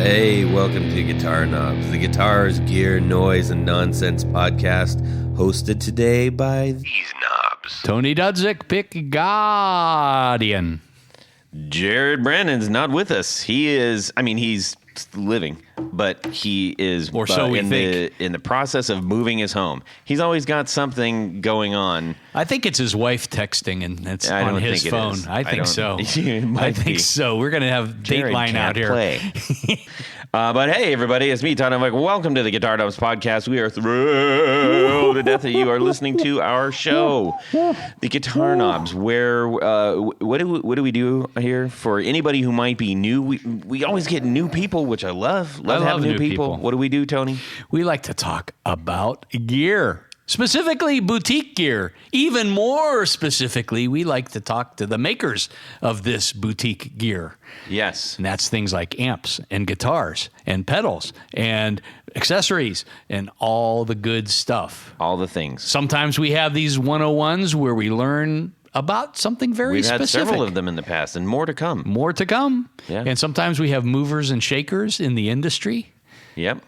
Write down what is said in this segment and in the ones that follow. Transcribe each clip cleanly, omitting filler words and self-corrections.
Hey, welcome to Guitar Knobs, the guitars, gear, noise, and nonsense podcast, hosted today by these knobs. Tony Dudzik, Pick Guardian. Jared Brandon's not with us. He's living, but he is Or so we think. in the process of moving his home. He's always got something going on. I think it's his wife texting, and it's on his phone. I think so. I think so. We're going to have Jared Dateline out here. Play. But hey, everybody, it's me, Todd. I'm like, welcome to the Guitar Knobs podcast. We are thrilled to death that you are listening to our show, the Guitar Knobs, where what do we do here for anybody who might be new? We always get new people, which I love. Love having new people. What do we do, Tony? We like to talk about gear. Specifically, boutique gear. Even more specifically, we like to talk to the makers of this boutique gear. Yes. And that's things like amps and guitars and pedals and accessories and all the good stuff. All the things. Sometimes we have these 101s where we learn about something very specific. We've had several of them in the past and more to come. More to come. Yeah. And sometimes we have movers and shakers in the industry. Yep.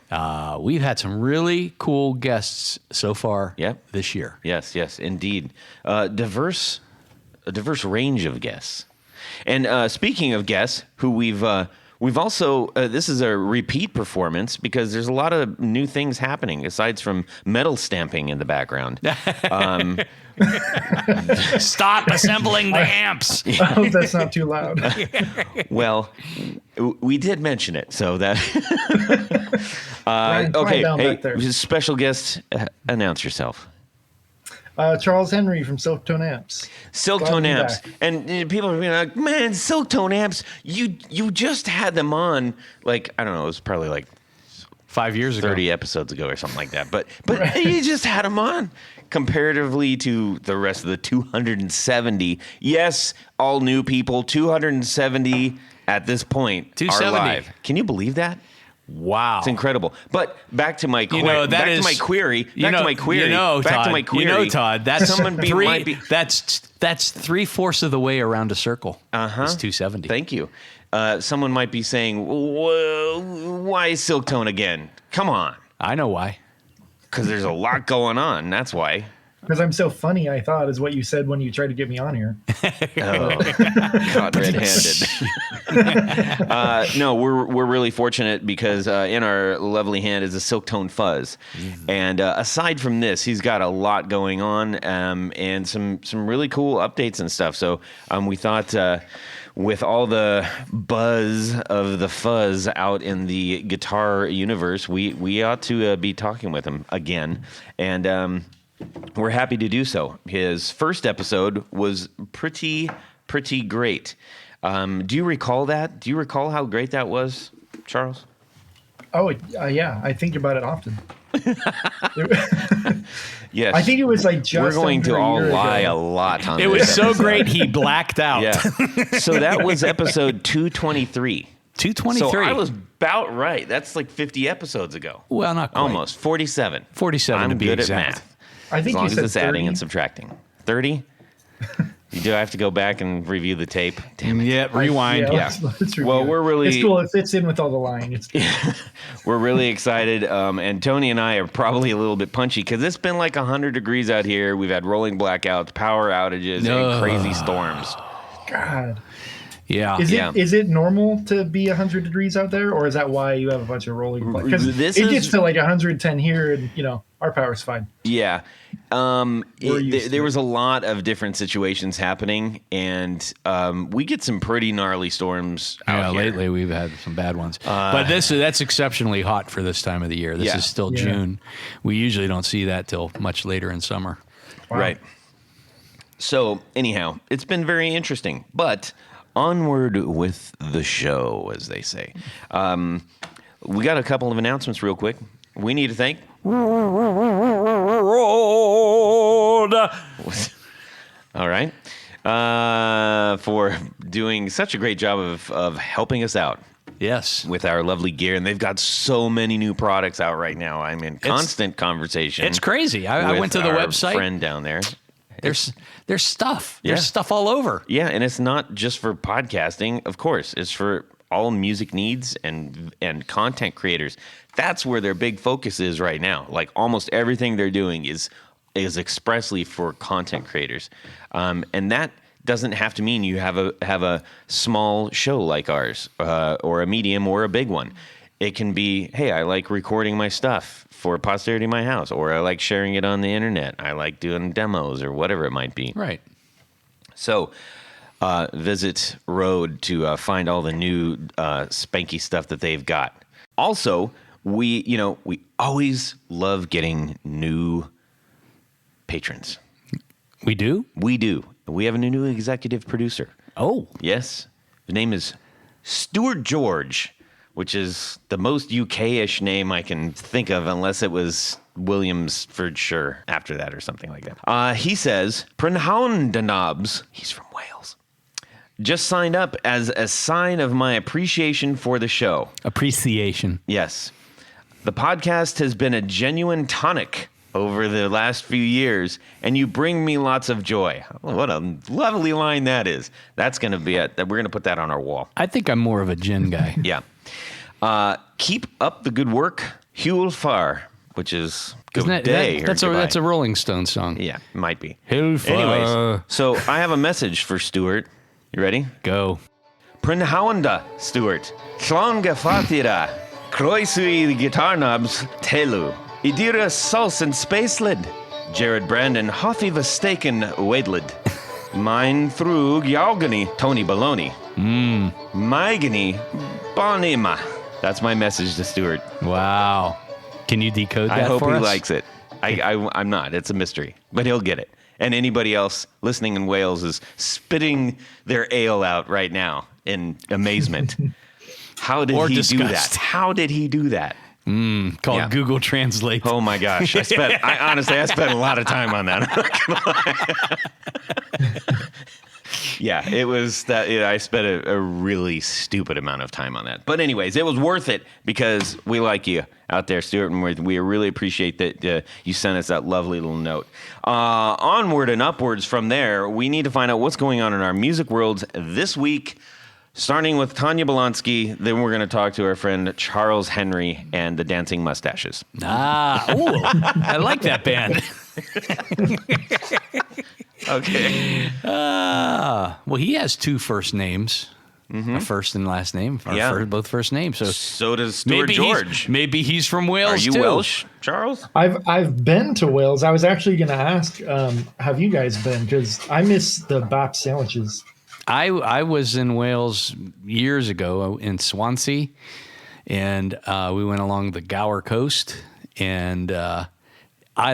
We've had some really cool guests so far this year. Yes, indeed. A diverse range of guests. And speaking of guests, who we've also, this is a repeat performance because there's a lot of new things happening aside from metal stamping in the background. Stop assembling the amps. I hope that's not too loud. Well, we did mention it, so that. Brian, okay, down hey, back there. special guest, announce yourself. Charles Henry from Silktone Amps. Silktone Glad to be amps, back. and people are being like, "Man, Silktone amps! You just had them on like I don't know, it was probably like 5 years ago, 30 episodes ago or something like that. But you just had them on comparatively to the rest of the 270. Yes, all new people, 270 at this point 270. are live. Can you believe that? Wow, It's incredible. But back to my query. Todd, that's someone might be. That's 3/4 of the way around a circle. It's 270. Thank you. Someone might be saying, well, why Silktone again? Come on. I know why. Because there's a lot going on. That's why. Because I'm so funny, I thought, is what you said when you tried to get me on here. Oh, caught red-handed. No, we're really fortunate because in our lovely hand is a Silktone Fuzz. Mm-hmm. And aside from this, he's got a lot going on and some really cool updates and stuff. So we thought... with all the buzz of the fuzz out in the guitar universe, we ought to be talking with him again. And we're happy to do so. His first episode was pretty great. Do you recall that? Do you recall how great that was, Charles? Oh, yeah. I think about it often. Yes. I think it was like just We're going to all lie ago. a lot on It this was so episode. great he blacked out. Yeah. So that was episode 223. 223. So I was about right. That's like 50 episodes ago. Well, not quite. Almost. 47. 47 I'm to be good exact. at math. I think as long you as said it's adding 30. and subtracting. 30? Do I have to go back and review the tape? Damn it. Yeah, rewind. Yeah. Let's review Well, it. we're really- It's cool. It fits in with all the lying. It's We're really excited. And Tony and I are probably a little bit punchy because it's been like 100 degrees out here. We've had rolling blackouts, power outages, and crazy storms. God. Yeah. Is it normal to be 100 degrees out there, or is that why you have a bunch of rolling? Because it gets to like 110 here, and our power's fine. Yeah. used There to was a lot of different situations happening, and we get some pretty gnarly storms out here. Lately we've had some bad ones. But that's exceptionally hot for this time of the year. This is still June. We usually don't see that till much later in summer. Wow. Right. So, anyhow, it's been very interesting, but onward with the show, as they say. We got a couple of announcements real quick. We need to thank all right, for doing such a great job of helping us out. Yes. With our lovely gear. And they've got so many new products out right now. I'm in constant conversation. It's crazy. I went to the website. Friend down there. There's stuff. Yeah. There's stuff all over. Yeah, and it's not just for podcasting. Of course, it's for all music needs and content creators. That's where their big focus is right now. Like almost everything they're doing is expressly for content creators, and that doesn't have to mean you have a small show like ours, or a medium or a big one. It can be, hey, I like recording my stuff for posterity in my house, or I like sharing it on the internet. I like doing demos or whatever it might be. Right. So visit Rode to find all the new spanky stuff that they've got. Also, we always love getting new patrons. We do? We do. We have a new executive producer. Oh. Yes. The name is Stuart George, which is the most UK-ish name I can think of, unless it was Williamsfordshire after that or something like that. He says, Prynhawn he's from Wales, just signed up as a sign of my appreciation for the show. Appreciation. Yes. The podcast has been a genuine tonic over the last few years, and you bring me lots of joy. What a lovely line that is. That's going to be it. We're going to put that on our wall. I think I'm more of a gin guy. Yeah. Keep up the good work, Huel Far, which is good day. That's a Rolling Stones song. Yeah, might be. Huel Far. Anyways, so I have a message for Stuart. You ready? Go. Prynhawn, Stuart. Slanga fatira. Croisui the guitar knobs. Telu. Idira Sulson Spacelid, Jared Brandon Hoffi Vastaken Wadelid, Mine Thrug Yaugani Tony Baloney, Maigani Bonima. That's my message to Stuart. Wow. Can you decode that I hope for he us? likes it. I'm not. It's a mystery, but he'll get it. And anybody else listening in Wales is spitting their ale out right now in amazement. How did he do that? How did he do that? Called Google Translate. Oh my gosh. I spent a lot of time on that. I'm not gonna lie. Yeah, it was that. I spent a really stupid amount of time on that. But anyways, it was worth it because we like you out there, Stuart, and we really appreciate that you sent us that lovely little note. Onward and upwards from there, we need to find out what's going on in our music worlds this week. Starting with Tanya Bolonsky, then we're going to talk to our friend Charles Henry and the Dancing Mustaches. I like that band. Okay. Well, he has two first names, a first and last name. Both first names. So does Stuart George. Maybe he's from Wales. Are you too. Welsh, Charles? I've been to Wales. I was actually going to ask, have you guys been? Because I miss the bap sandwiches. I was in Wales years ago in Swansea, and we went along the Gower coast, and I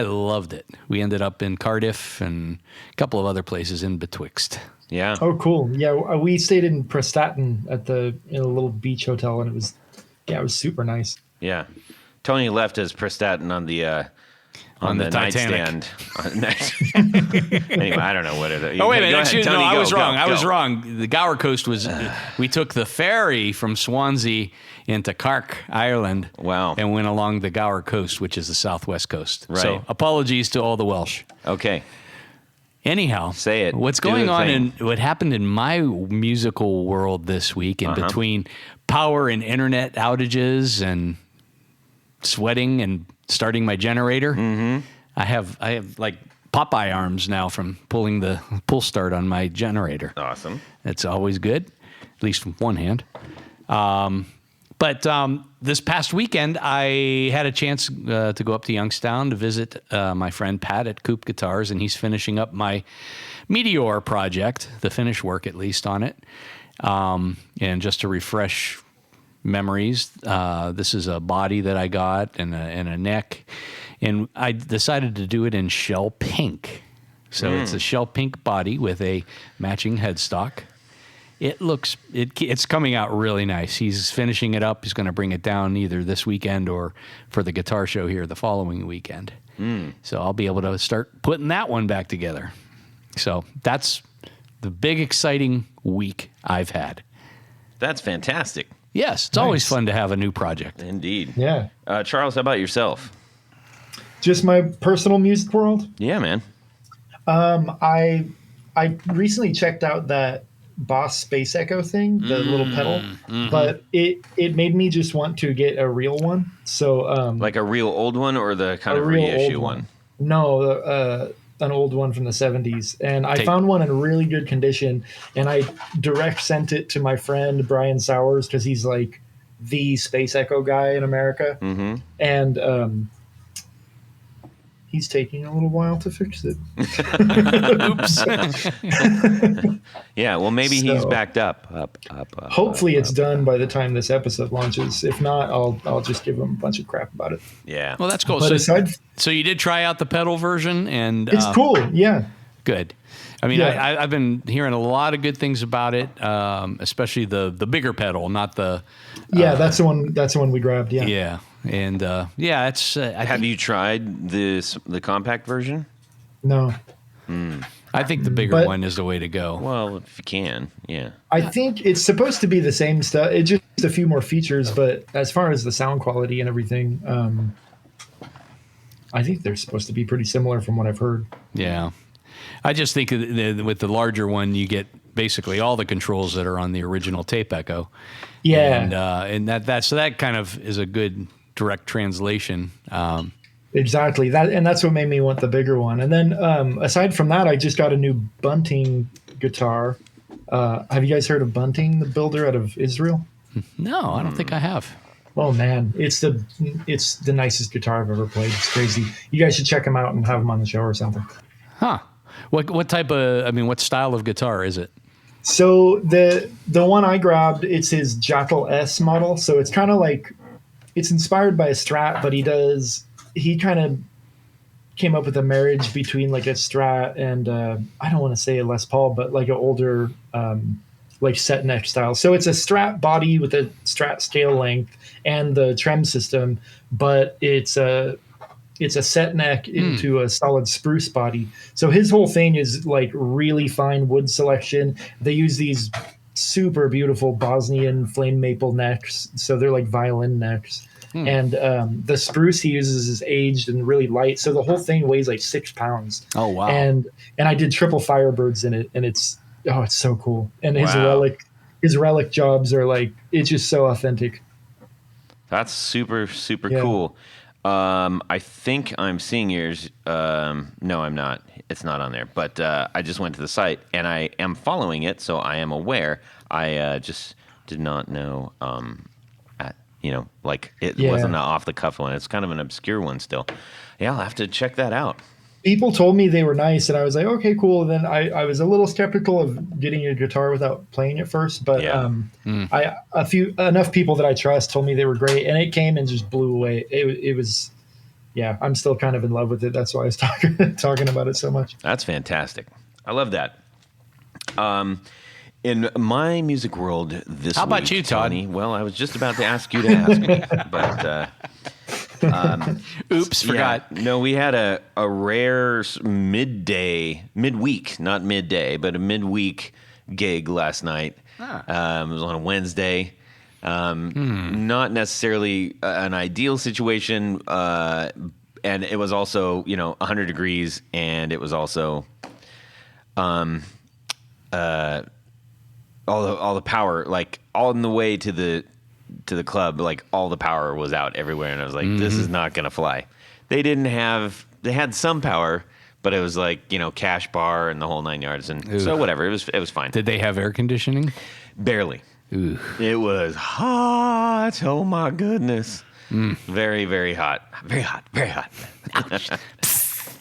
loved it. We ended up in Cardiff and a couple of other places in betwixt. Yeah. Oh, cool. Yeah, we stayed in Prestatyn in a little beach hotel, and it was super nice. Yeah. Tony left his Prestatyn on the nightstand. Anyway, I don't know what it is. Oh, wait a minute. Ahead, Tony, I was wrong. Go. I was wrong. The Gower Coast was, we took the ferry from Swansea into Cork, Ireland. Wow. And went along the Gower Coast, which is the southwest coast. Right. So apologies to all the Welsh. Okay. Anyhow, say it. What's going on in what happened in my musical world this week in between power and internet outages and sweating and starting my generator. Mm-hmm. I have like Popeye arms now from pulling the pull start on my generator. Awesome. It's always good, at least from one hand. But this past weekend, I had a chance to go up to Youngstown to visit my friend Pat at Coop Guitars, and he's finishing up my Meteor project, the finish work at least on it. And just to refresh memories, this is a body that I got and a neck, and I decided to do it in shell pink. So it's a shell pink body with a matching headstock. It's coming out really nice. He's finishing it up. He's going to bring it down either this weekend or for the guitar show here the following weekend. So I'll be able to start putting that one back together. So that's the big exciting week I've had. That's fantastic. Yes, it's always fun to have a new project. Indeed. Yeah. Charles, how about yourself? Just my personal music world? Yeah, man. I recently checked out that Boss Space Echo thing, the little pedal, but it made me just want to get a real one. So like a real old one or the kind of reissue one? No, an old one from the 70s. And I found one in really good condition, and I direct sent it to my friend Brian Sowers because he's like the Space Echo guy in America. And he's taking a little while to fix it. Oops. Yeah, well, maybe he's backed up. Hopefully it's done by the time this episode launches. If not, I'll just give him a bunch of crap about it. Yeah. Well, that's cool. But so you did try out the pedal version, and it's cool. Yeah. Good. I mean, I've been hearing a lot of good things about it, especially the bigger pedal, not the. That's the one. That's the one we grabbed. Yeah. Yeah. And it's. Have you tried the compact version? No. I think the bigger one is the way to go. Well, if you can, yeah. I think it's supposed to be the same stuff. It's just a few more features, but as far as the sound quality and everything, I think they're supposed to be pretty similar from what I've heard. Yeah. I just think with the larger one, you get basically all the controls that are on the original Tape Echo. Yeah. And that kind of is a good direct translation. Exactly. That's what made me want the bigger one. And then aside from that, I just got a new Bunting guitar. Have you guys heard of Bunting, the builder out of Israel? No, I don't think I have. Oh man, it's the nicest guitar I've ever played. It's crazy. You guys should check him out and have him on the show or something. Huh. What type of, what style of guitar is it? So the one I grabbed, it's his Jackal S model. So it's kind of like, it's inspired by a Strat, but he kind of came up with a marriage between like a Strat and I don't want to say a Les Paul, but like an older like set neck style. So it's a Strat body with a Strat scale length and the trem system, but it's a set neck into a solid spruce body. So his whole thing is like really fine wood selection. They use these super beautiful Bosnian flame maple necks. So they're like violin necks. And the spruce he uses is aged and really light. So the whole thing weighs like 6 pounds. Oh, wow. And I did triple Firebirds in it, and it's so cool. And his relic jobs are like, it's just so authentic. That's super, super cool. I think I'm seeing yours. No, I'm not. It's not on there. But I just went to the site, and I am following it, so I am aware. I just did not know, it wasn't an off-the-cuff one. It's kind of an obscure one still. Yeah, I'll have to check that out. People told me they were nice, and I was like, okay, cool. And then I was a little skeptical of getting a guitar without playing it first, but enough people that I trust told me they were great, and it came and just blew away. It was, I'm still kind of in love with it. That's why I was talking about it so much. That's fantastic. I love that. In my music world this week, how about you, Todd? Tony, well, I was just about to ask you to ask me, but oops, forgot. Yeah, no, we had a rare midweek, not midday, but a midweek gig last night. It was on a Wednesday. Not necessarily an ideal situation, and it was also 100 degrees, and it was also all the power, like all in the way to the club, like all the power was out everywhere, and I was like, this is not gonna fly. They had some power, but it was like cash bar and the whole 9 yards, and so whatever, it was fine. Did they have air conditioning? Barely. Ooh. It was hot. Oh my goodness. Very, very hot. Very hot. Very hot.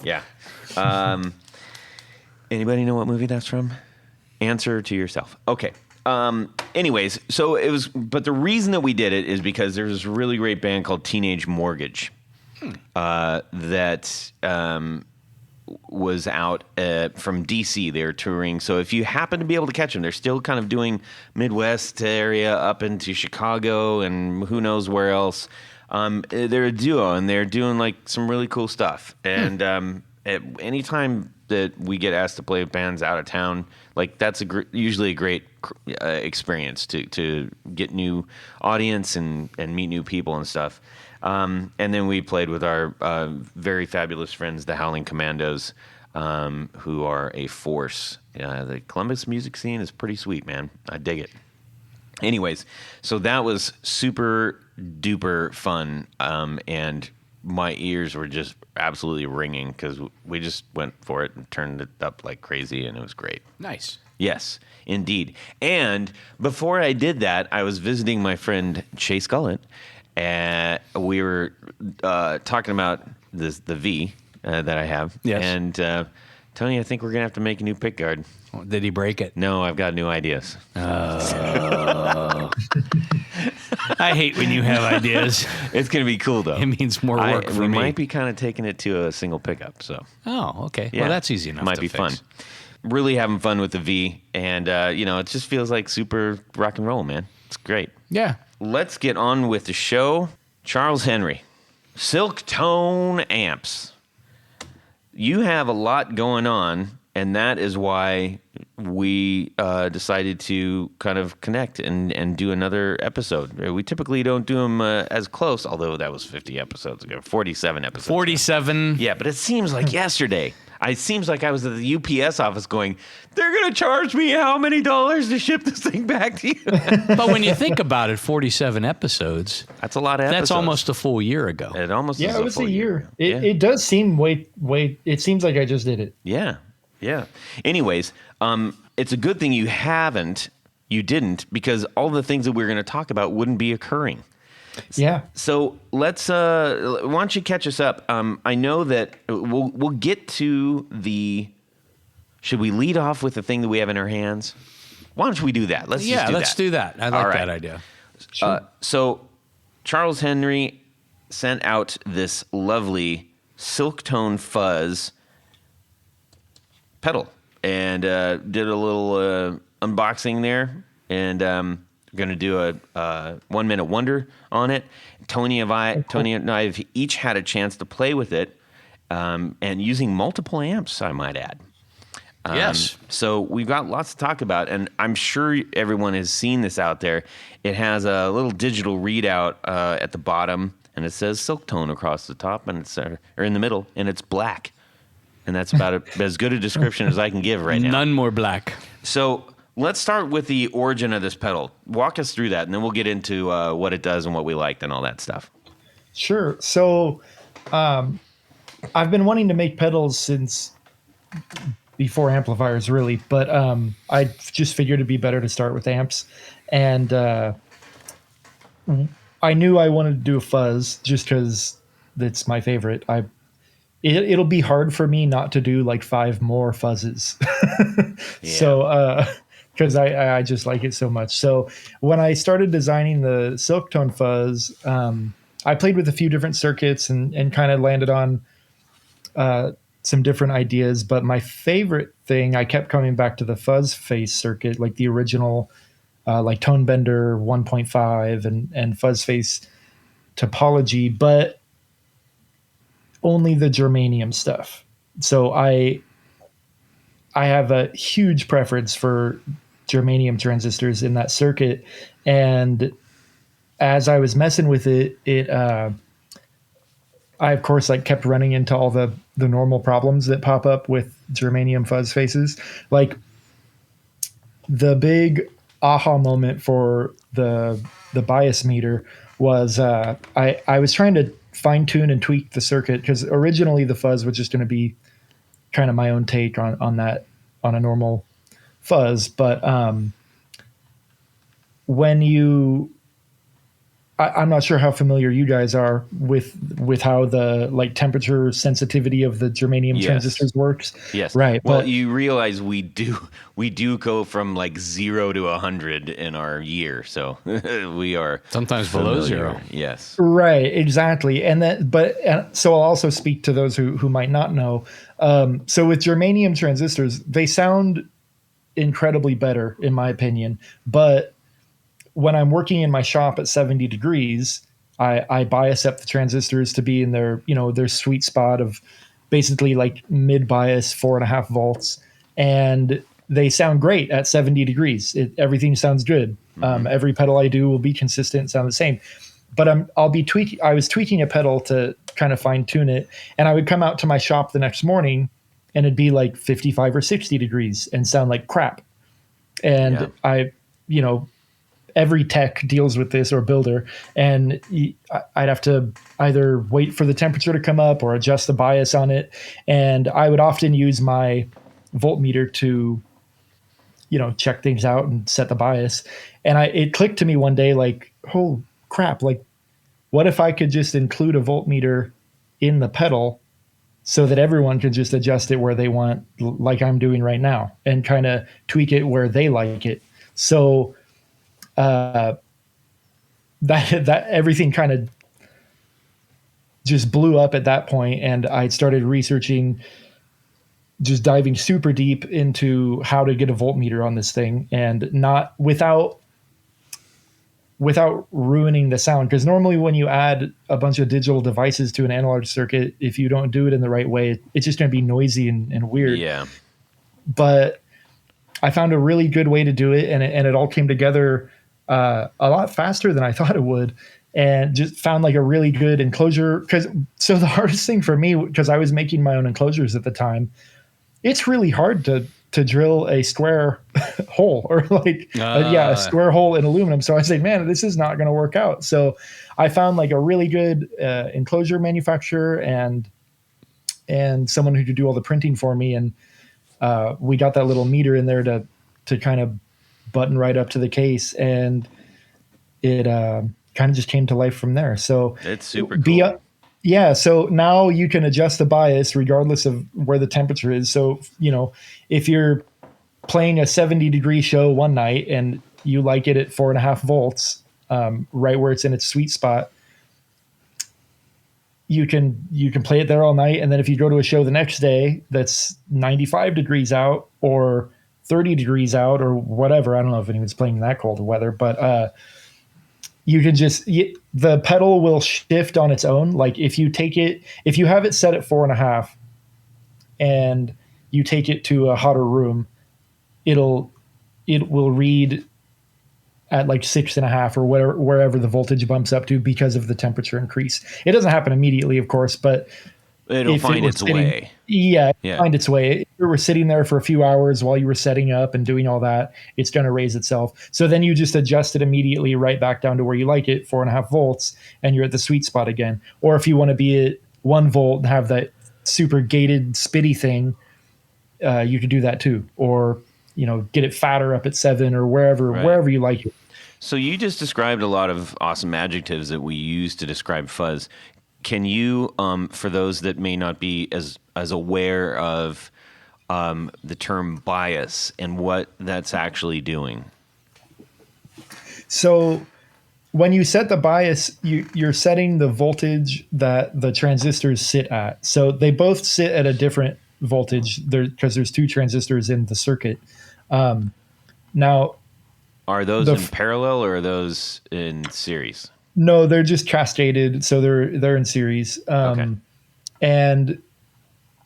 Yeah. Anybody know what movie that's from? Answer to yourself. Okay. Anyways, so it was, but the reason that we did it is because there's this really great band called Teenage Mortgage that was out from DC. They're touring. So if you happen to be able to catch them, they're still kind of doing Midwest area up into Chicago and who knows where else. They're a duo, and they're doing like some really cool stuff. And at any time that we get asked to play with bands out of town, like that's usually a great experience to get new audience and meet new people and stuff. And then we played with our very fabulous friends, the Howling Commandos, who are a force. The Columbus music scene is pretty sweet, man. I dig it. Anyways, so that was super duper fun, and my ears were just absolutely ringing because we just went for it and turned it up like crazy, and it was great. Nice. Yes, indeed. And before I did that, I was visiting my friend Chase Gullett, and we were talking about the V that I have. Yes. And Tony, I think we're going to have to make a new pick guard. Did he break it? No, I've got new ideas. I hate when you have ideas. It's going to be cool, though. It means more work for we me. We might be kind of taking it to a single pickup. So. Oh, okay. Yeah. Well, that's easy enough Might to be fix. fun. Really having fun with the V. And, it just feels like super rock and roll, man. It's great. Yeah. Let's get on with the show. Charles Henry, Silktone amps. You have a lot going on, and that is why we decided to kind of connect and do another episode. We typically don't do them as close, although that was 50 episodes ago, 47 episodes 47. Yeah, but it seems like yesterday. It seems like I was at the UPS office going, they're going to charge me how many dollars to ship this thing back to you? But when you think about it, 47 episodes. That's a lot of episodes. That's almost a full year ago. It almost Yeah, is it was full a year. Yeah. It does seem it seems like I just did it. Yeah. Anyways, it's a good thing you didn't, because all the things that we're going to talk about wouldn't be occurring. Yeah. So let's, why don't you catch us up? I know that we'll get to should we lead off with the thing that we have in our hands? Why don't we do that? Let's do that. I like that idea. Sure. So Charles Henry sent out this lovely Silktone fuzz pedal and did a little unboxing there, and we're going to do a 1 minute wonder on it. Tony and I have each had a chance to play with it, and using multiple amps, I might add. Yes. So we've got lots to talk about, and I'm sure everyone has seen this out there. It has a little digital readout at the bottom, and it says Silktone across the top, and it's or in the middle, and it's black. And that's about as good a description as I can give right now. None more black. So let's start with the origin of this pedal. Walk us through that, and then we'll get into what it does and what we liked and all that stuff. Sure. So I've been wanting to make pedals since before amplifiers, really, but I just figured it'd be better to start with amps. And I knew I wanted to do a fuzz just because that's my favorite. It'll be hard for me not to do like 5 more fuzzes. So, because I just like it so much. So when I started designing the Silktone fuzz, I played with a few different circuits and kind of landed on some different ideas. But my favorite thing, I kept coming back to the fuzz face circuit, like the original, like Tone Bender 1.5 and fuzz face topology, but only the germanium stuff. So I have a huge preference for germanium transistors in that circuit. And as I was messing with it, I of course like kept running into all the normal problems that pop up with germanium fuzz faces. Like the big aha moment for the bias meter was I was trying to fine tune and tweak the circuit, because originally the fuzz was just going to be kind of my own take on that, on a normal fuzz. But when I'm not sure how familiar you guys are with how the like temperature sensitivity of the germanium transistors works. Yes. Right. Well, but you realize we do go from like 0 to 100 in our year. So we are Sometimes below familiar. 0. Yes. right, exactly. So I'll also speak to those who might not know. So with germanium transistors, they sound incredibly better in my opinion, but when I'm working in my shop at 70 degrees, I bias up the transistors to be in their sweet spot of basically like mid bias 4.5 volts. And they sound great at 70 degrees. Everything sounds good. Mm-hmm. Every pedal I do will be consistent and sound the same. But I was tweaking a pedal to kind of fine tune it. And I would come out to my shop the next morning and it'd be like 55 or 60 degrees and sound like crap. And every tech deals with this, or builder, and I'd have to either wait for the temperature to come up or adjust the bias on it. And I would often use my voltmeter to, check things out and set the bias. And it clicked to me one day, like, oh crap, like, what if I could just include a voltmeter in the pedal so that everyone could just adjust it where they want, like I'm doing right now, and kind of tweak it where they like it. So that everything kind of just blew up at that point, and I started researching, just diving super deep into how to get a voltmeter on this thing, and not without ruining the sound. Because normally when you add a bunch of digital devices to an analog circuit, if you don't do it in the right way, it's just going to be noisy and weird. Yeah. But I found a really good way to do it, and it all came together a lot faster than I thought it would, and just found like a really good enclosure. So the hardest thing for me, because I was making my own enclosures at the time, it's really hard to drill a square hole, or like a square hole in aluminum. So I said, man, this is not going to work out. So I found like a really good enclosure manufacturer and someone who could do all the printing for me, and we got that little meter in there to kind of button right up to the case, and it kind of just came to life from there. So it's super cool. So now you can adjust the bias regardless of where the temperature is. So, if you're playing a 70-degree show one night and you like it at 4.5 volts, right where it's in its sweet spot, you can play it there all night. And then if you go to a show the next day that's 95 degrees out or 30 degrees out or whatever, I don't know if anyone's playing in that cold weather, but you can the pedal will shift on its own. Like if you have it set at 4.5 and you take it to a hotter room, it will read at like 6.5 or wherever the voltage bumps up to because of the temperature increase. It doesn't happen immediately, of course, but it'll find its way. Yeah, find its way. If you were sitting there for a few hours while you were setting up and doing all that, it's going to raise itself. So then you just adjust it immediately right back down to where you like it, 4.5 volts, and you're at the sweet spot again. Or if you want to be at 1 volt and have that super gated spitty thing, you could do that too. Or, get it fatter up at 7 or wherever you like it. So you just described a lot of awesome adjectives that we use to describe fuzz. Can you, for those that may not be as aware of the term bias and what that's actually doing? So when you set the bias, you're setting the voltage that the transistors sit at. So they both sit at a different voltage because there's 2 transistors in the circuit. Now, are those in parallel or are those in series? No, they're just cascaded, so they're in series. Okay. And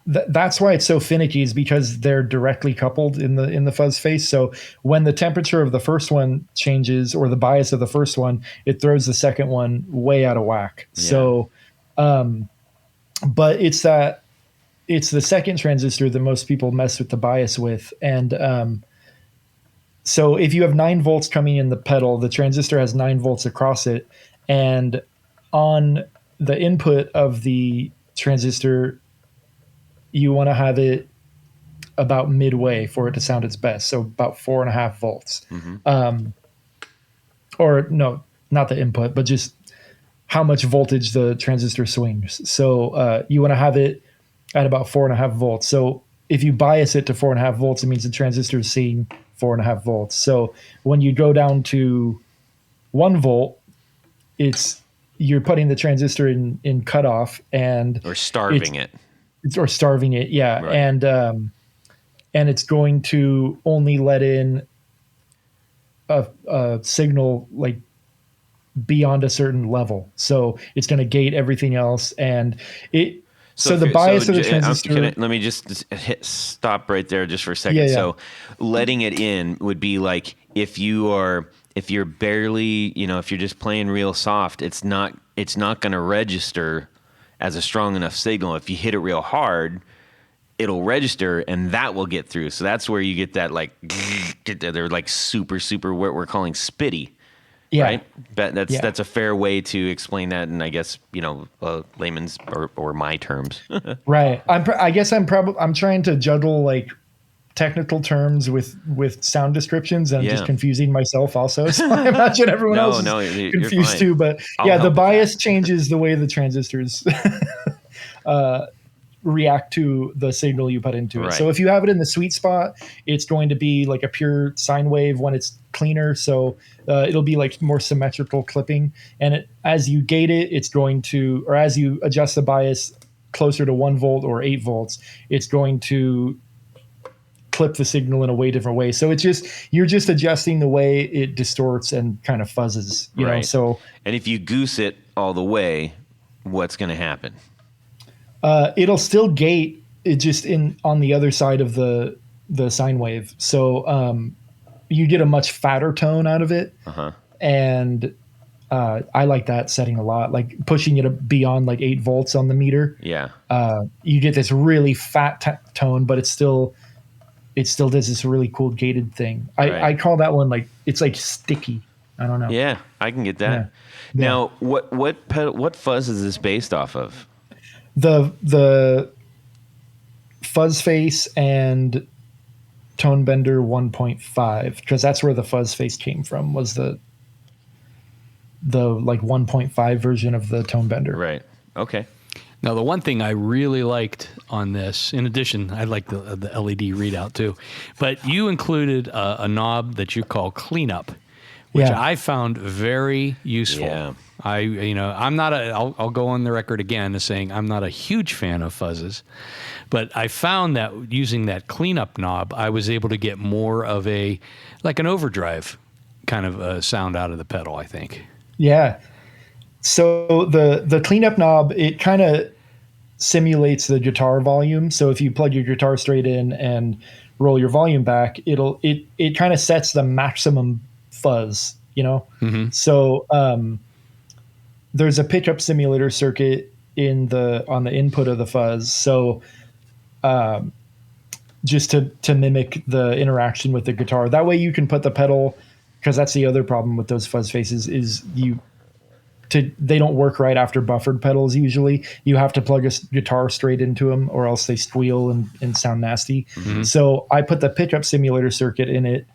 that's why it's so finicky, is because they're directly coupled in the fuzz face. So when the temperature of the first one changes, or the bias of the first one, it throws the second one way out of whack. Yeah. So, but it's the second transistor that most people mess with the bias with, and so if you have 9 volts coming in the pedal, the transistor has 9 volts across it. And on the input of the transistor, you want to have it about midway for it to sound its best. So about 4.5 volts. Mm-hmm. Or no, not the input, but just how much voltage the transistor swings. So you want to have it at about 4.5 volts. So if you bias it to 4.5 volts, it means the transistor is seeing 4.5 volts. So when you go down to 1 volt, you're putting the transistor in cutoff or starving it. Yeah. Right. And it's going to only let in a signal like beyond a certain level. So it's going to gate everything else, and it. So the bias of the transistor. Let me just stop right there just for a second. Yeah. So letting it in would be like if you're barely, if you're just playing real soft, it's not going to register as a strong enough signal. If you hit it real hard, it'll register and that will get through. So that's where you get that like they're like super what we're calling spitty. Yeah. Right. But that's a fair way to explain that, and I guess layman's or my terms. Right. I guess I'm trying to juggle like technical terms with sound descriptions, and just confusing myself also. So I imagine everyone else is confused too. But the bias changes the way the transistors react to the signal you put into it. Right. So if you have it in the sweet spot, it's going to be like a pure sine wave. When it's cleaner, so it'll be like more symmetrical clipping. And as you gate it, it's going to, or as you adjust the bias closer to 1 volt or 8 volts, it's going to clip the signal in a way different way. So you're just adjusting the way it distorts and kind of fuzzes, you know. So, and if you goose it all the way, what's going to happen? It'll still gate it just on the other side of the sine wave. So you get a much fatter tone out of it. And I like that setting a lot, like pushing it beyond like 8 volts on the meter. Yeah. You get this really fat tone, but it still does this really cool gated thing. I call that one like, it's like sticky. I don't know. Yeah, I can get that. Yeah. Now, what fuzz is this based off of? The fuzz face and tone bender 1.5, because that's where the fuzz face came from, was the like 1.5 version of the tone bender. Right. Okay. Now, the one thing I really liked on this, in addition, I like the LED readout too, but you included a knob that you call cleanup, which I found very useful. Yeah. I'm not I'll go on the record again as saying I'm not a huge fan of fuzzes, but I found that using that cleanup knob, I was able to get more of an overdrive kind of sound out of the pedal, I think. Yeah. So the cleanup knob, it kind of simulates the guitar volume. So if you plug your guitar straight in and roll your volume back, it kind of sets the maximum fuzz, you know? Mm-hmm. So there's a pickup simulator circuit on the input of the fuzz. So just to mimic the interaction with the guitar. That way you can put the pedal, because that's the other problem with those fuzz faces is they don't work right after buffered pedals. Usually you have to plug a guitar straight into them, or else they squeal and sound nasty. Mm-hmm. So I put the pickup simulator circuit in it,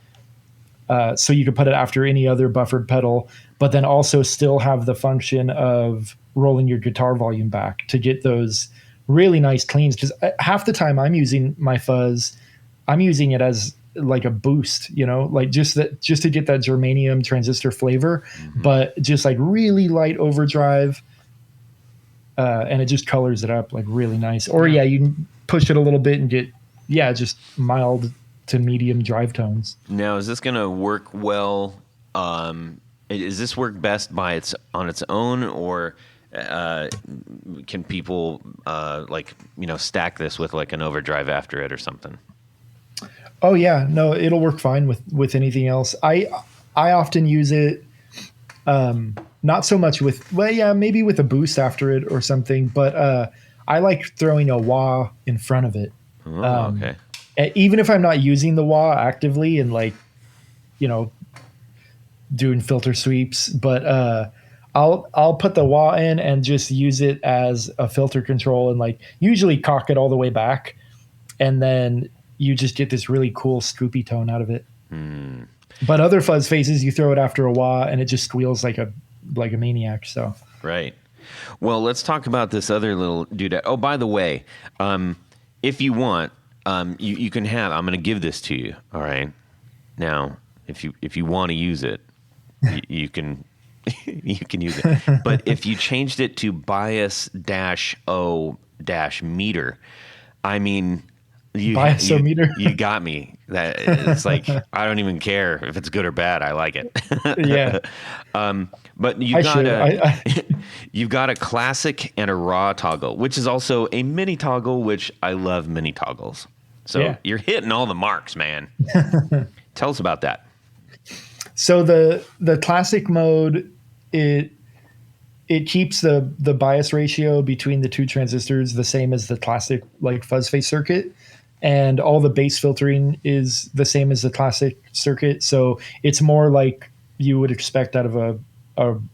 so you could put it after any other buffered pedal, but then also still have the function of rolling your guitar volume back to get those really nice cleans. Because half the time I'm using my fuzz, I'm using it as like a boost, you know, like just to get that germanium transistor flavor, but just like really light overdrive, and it just colors it up like really nice. Or you can push it a little bit and get just mild to medium drive tones. Now, is this going to work well? Is this work best on its own, or can people stack this with like an overdrive after it or something? Oh yeah, no, it'll work fine with anything else. I often use it, not so much maybe with a boost after it or something, but I like throwing a wah in front of it. Oh, okay. Even if I'm not using the wah actively and like, you know, doing filter sweeps, but I'll put the wah in and just use it as a filter control, and like usually cock it all the way back, and then you just get this really cool scoopy tone out of it. But other fuzz faces, you throw it after a wah and it just squeals like a maniac. So right. Well, let's talk about this other little dude. Oh, by the way, if you want, you can have. I'm going to give this to you. All right. Now, if you want to use it, you can you can use it. But if you changed it to bias-o-meter, I mean. You got me. That it's like I don't even care if it's good or bad. I like it. Yeah. But you've got a classic and a raw toggle, which is also a mini toggle, which I love mini toggles. So you're hitting all the marks, man. Tell us about that. So the classic mode, it keeps the bias ratio between the two transistors the same as the classic like fuzz face circuit, and all the bass filtering is the same as the classic circuit. So it's more like you would expect out of a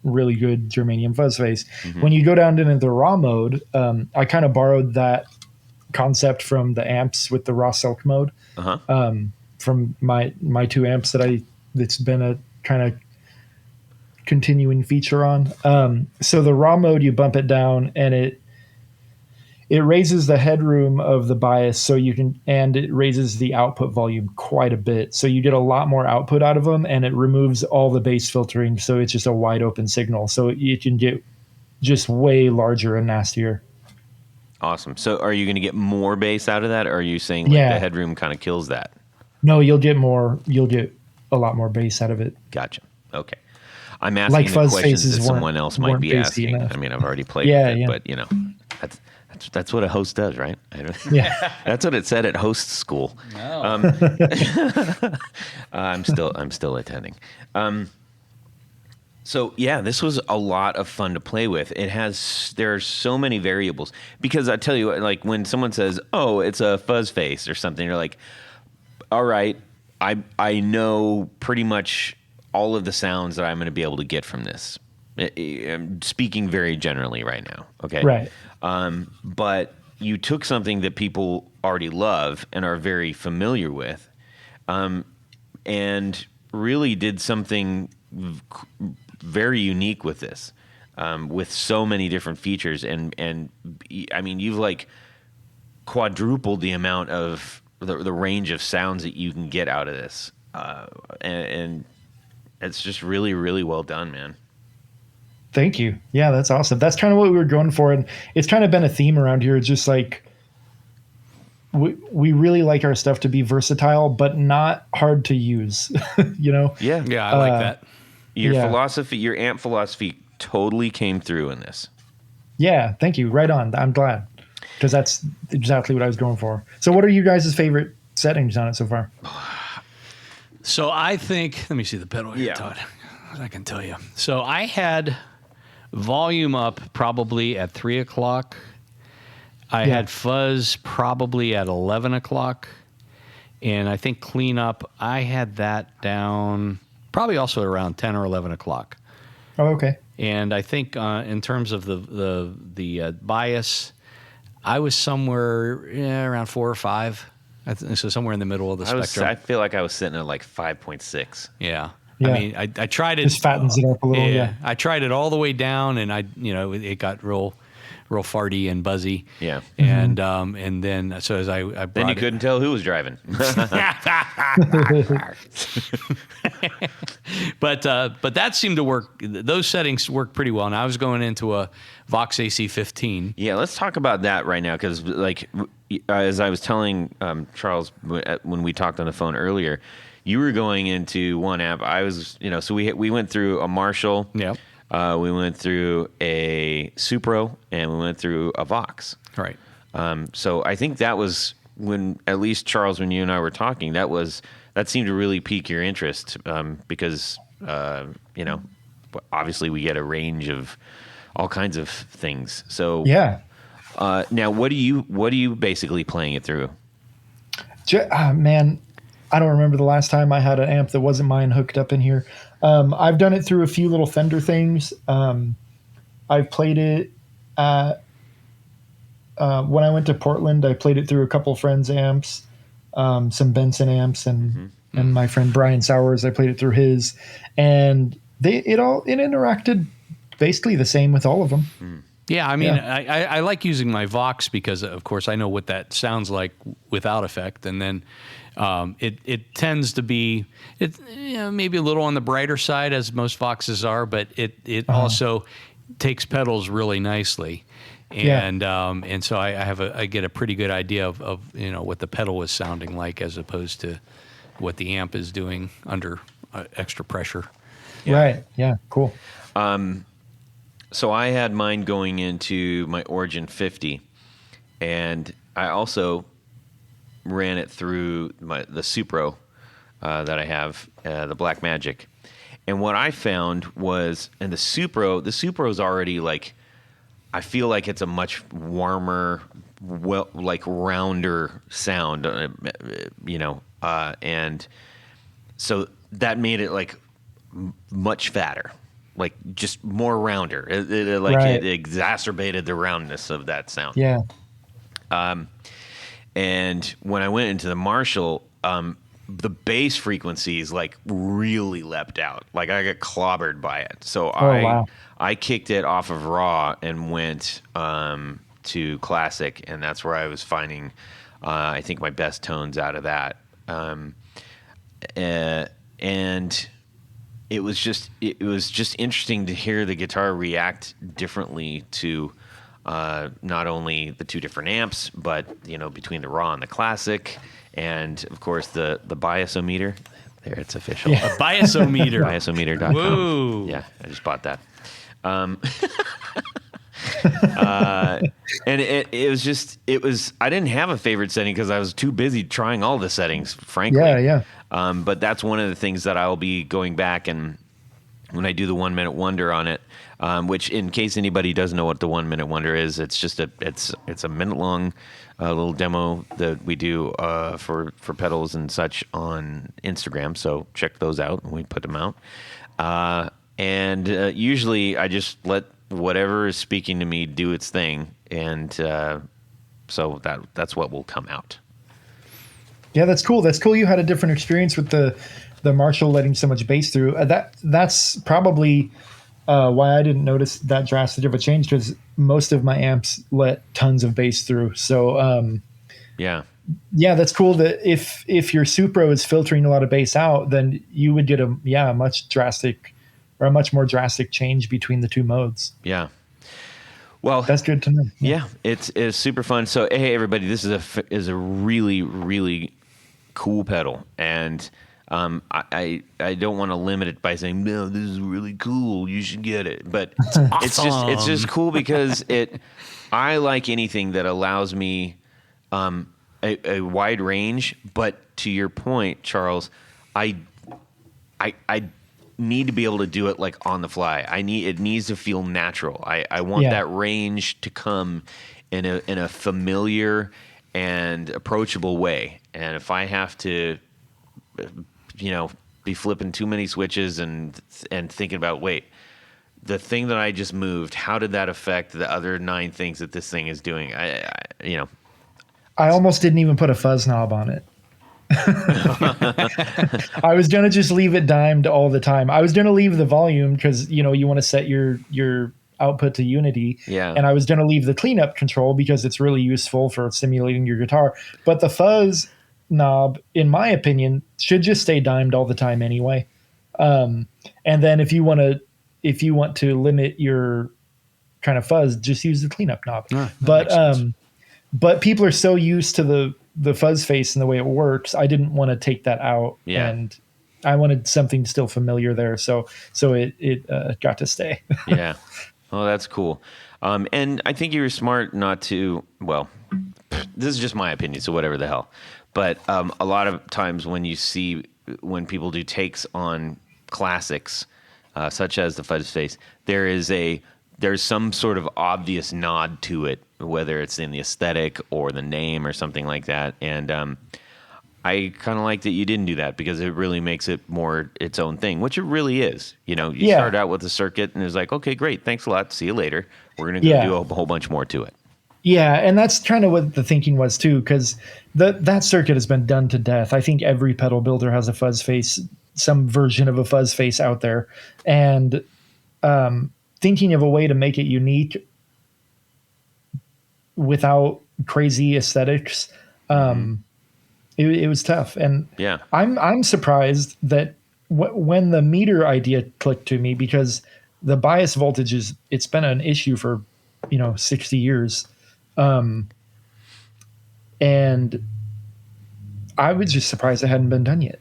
really good germanium fuzz face. When you go down into the raw mode, I kind of borrowed that concept from the amps with the raw silk mode, from my two amps that's been a kind of continuing feature on. So the raw mode, you bump it down and it raises the headroom of the bias and it raises the output volume quite a bit. So you get a lot more output out of them, and it removes all the bass filtering. So it's just a wide open signal. So you can get just way larger and nastier. Awesome. So are you going to get more bass out of that, or are you saying like the headroom kind of kills that? No, you'll get a lot more bass out of it. Gotcha. Okay. I'm asking Like the fuzz questions faces that someone else might weren't be bassy asking. enough. I mean, I've already played with it, but you know, that's what a host does, right? Yeah. That's what it said at host school. No. I'm still attending. So yeah, this was a lot of fun to play with. There's so many variables, because I tell you, like when someone says, "Oh, it's a fuzz face" or something, you're like, "All right, I know pretty much all of the sounds that I'm going to be able to get from this." I'm speaking very generally right now, okay? Right. But you took something that people already love and are very familiar with, and really did something very unique with this, with so many different features. And I mean, you've like quadrupled the amount of the range of sounds that you can get out of this. And it's just really, really well done, man. Thank you. Yeah, that's awesome. That's kind of what we were going for. And it's kind of been a theme around here. It's just like, we really like our stuff to be versatile, but not hard to use, you know? Yeah. Yeah, I like that. Your philosophy, your amp philosophy totally came through in this. Yeah, thank you. Right on. I'm glad, because that's exactly what I was going for. So what are you guys' favorite settings on it so far? So I think, let me see the pedal here, Todd. I can tell you. So I had volume up probably at 3 o'clock. I had fuzz probably at 11 o'clock. And I think cleanup, I had that down probably also around 10 or 11 o'clock. Oh, okay. And I think in terms of the bias, I was somewhere around 4 or 5. So somewhere in the middle of the spectrum. I feel like I was sitting at like 5.6. Yeah. Yeah. I mean, I tried it. Just fattens it up a little. Yeah. I tried it all the way down, and it got real farty and buzzy. Yeah. And then so as I brought then you couldn't tell who was driving. But that seemed to work. Those settings work pretty well. And I was going into a Vox AC15. Yeah, let's talk about that right now, because like as I was telling Charles when we talked on the phone earlier, you were going into one amp. I was, so we went through a Marshall. Yeah. We went through a Supro, and we went through a Vox. Right. So I think that was when, at least Charles, when you and I were talking, that seemed to really pique your interest, because obviously we get a range of all kinds of things. So Yeah. Now what are you basically playing it through? Man, I don't remember the last time I had an amp that wasn't mine hooked up in here. I've done it through a few little Fender things. I've played it at, when I went to Portland, I played it through a couple friends' amps, some Benson amps, and my friend Brian Sowers, I played it through his, and it interacted basically the same with all of them. Yeah, I mean, I like using my Vox because, of course, I know what that sounds like without effect, and then it tends to be maybe a little on the brighter side, as most Voxes are, but it also takes pedals really nicely, and so I get a pretty good idea of what the pedal is sounding like as opposed to what the amp is doing under extra pressure. Right. Yeah. Cool. So I had mine going into my Origin 50, and I also ran it through the Supro that I have, the Black Magic. And what I found was, and the Supro is already like, I feel like it's a much warmer, well, like rounder sound, and so that made it like much fatter, like just more rounder. It exacerbated the roundness of that sound. Yeah. And when I went into the Marshall, the bass frequencies like really leapt out. Like I got clobbered by it. So I kicked it off of raw and went to classic, and that's where I was finding I think my best tones out of that. And it was just interesting to hear the guitar react differently to not only the two different amps, but between the raw and the classic, and of course the biasometer. There, it's official. A biasometer. Biasometer.com. Whoa. Yeah, I just bought that. And it was I didn't have a favorite setting because I was too busy trying all the settings, frankly. Yeah. But that's one of the things that I'll be going back and when I do the 1 minute wonder on it, which in case anybody doesn't know what the 1 minute wonder is, it's just it's a minute long little demo that we do for pedals and such on Instagram. So check those out when we put them out. And usually I just let whatever is speaking to me do its thing, and so that's what will come out. Yeah, that's cool. That's cool. You had a different experience with the Marshall letting so much bass through. That's probably why I didn't notice that drastic of a change, because most of my amps let tons of bass through. So yeah, that's cool. That if your Supro is filtering a lot of bass out, then you would get a much more drastic change between the two modes. Yeah. Well, that's good to know. Yeah, it's super fun. So, hey, everybody, this is a really, really cool pedal, and I don't want to limit it by saying no, this is really cool, you should get it. But it's just cool because I like anything that allows me a wide range. But to your point, Charles, I need to be able to do it like on the fly. It needs to feel natural. I want that range to come in a familiar and approachable way. And if I have to, be flipping too many switches and thinking about, wait, the thing that I just moved, how did that affect the other 9 things that this thing is doing? I almost didn't even put a fuzz knob on it. I was gonna just leave it dimed all the time. I was gonna leave the volume because you want to set your output to unity. Yeah. And I was gonna leave the cleanup control because it's really useful for simulating your guitar. But the fuzz knob, in my opinion, should just stay dimed all the time anyway. And then if you want to limit your kind of fuzz, just use the cleanup knob. But people are so used to the fuzz face and the way it works, I didn't want to take that out, and I wanted something still familiar there. So it got to stay. Yeah. Oh, that's cool. And I think you were smart not to, well, this is just my opinion, so whatever the hell. But a lot of times when people do takes on classics, such as the fuzz face, there's some sort of obvious nod to it, whether it's in the aesthetic or the name or something like that. And I kind of like that you didn't do that, because it really makes it more its own thing, which it really is. You start out with the circuit and it's like, okay, great, thanks a lot, see you later. We're going to go do a whole bunch more to it. Yeah, and that's kind of what the thinking was too, because that circuit has been done to death. I think every pedal builder has a fuzz face, some version of a fuzz face out there. And thinking of a way to make it unique without crazy aesthetics, it was tough. And I'm surprised that when the meter idea clicked to me, because the bias voltage it's been an issue for 60 years, and I was just surprised it hadn't been done yet.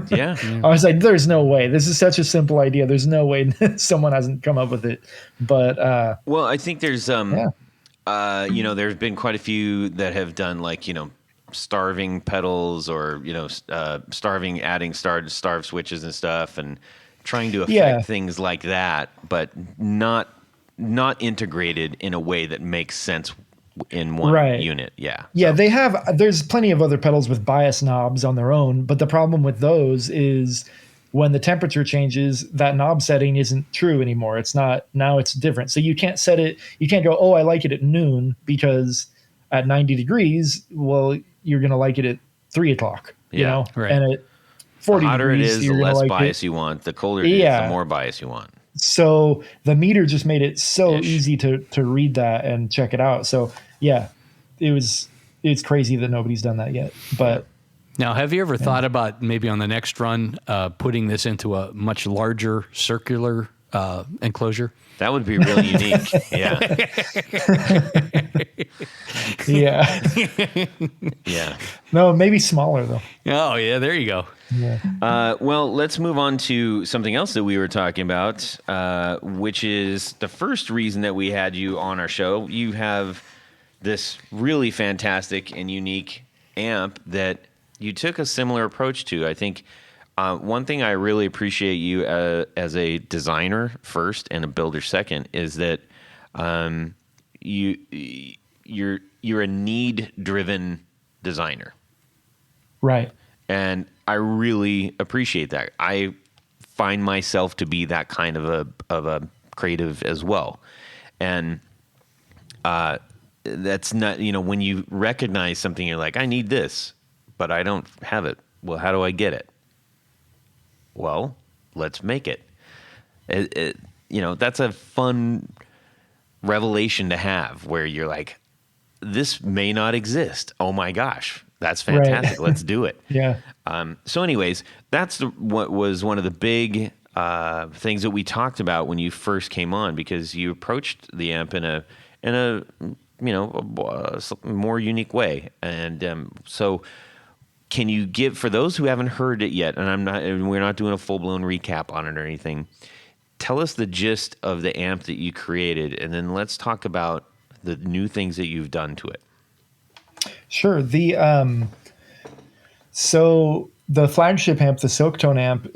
Yeah. I was like, there's no way. This is such a simple idea. There's no way someone hasn't come up with it. But well, I think there's there's been quite a few that have done starving pedals, or adding starve switches and stuff, and trying to affect things like that, but not integrated in a way that makes sense in one unit. Yeah. Yeah, there's plenty of other pedals with bias knobs on their own, but the problem with those is when the temperature changes, that knob setting isn't true anymore. It's not, now it's different. So you can't set it, you can't go, oh, I like it at noon, because at 90 degrees, well, you're going to like it at 3 o'clock, you know? Right. And at 40 the hotter degrees, it is, you're the gonna less like bias you want. The colder it is, the more bias you want. So the meter just made it so easy to read that and check it out. So yeah, it's crazy that nobody's done that yet. But now, have you ever thought about maybe on the next run putting this into a much larger circular enclosure? That would be really unique. Yeah. Yeah. No, maybe smaller though. Oh yeah, there you go. Yeah. Well, let's move on to something else that we were talking about, which is the first reason that we had you on our show. You have this really fantastic and unique amp that you took a similar approach to. I think one thing I really appreciate you as a designer first and a builder second is that you're a need-driven designer. Right. And I really appreciate that. I find myself to be that kind of a creative as well. And that's not, when you recognize something, you're like, I need this, but I don't have it. Well, how do I get it? Well, let's make it. That's a fun revelation to have, where you're like, this may not exist. Oh my gosh, that's fantastic. Right. Let's do it. Yeah. So anyways, that's what was one of the big things that we talked about when you first came on, because you approached the amp in a more unique way. And so can you give, for those who haven't heard it yet, and we're not doing a full-blown recap on it or anything, tell us the gist of the amp that you created, and then let's talk about the new things that you've done to it. Sure. So the flagship amp, the Silktone amp,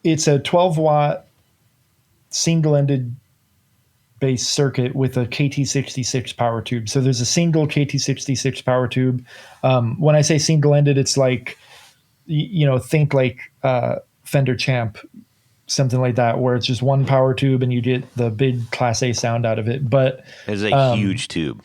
it's a 12-watt single-ended bass circuit with a KT66 power tube. So there's a single KT66 power tube. When I say single-ended, it's like, think like Fender Champ, something like that, where it's just one power tube and you get the big Class A sound out of it. But it's a huge tube.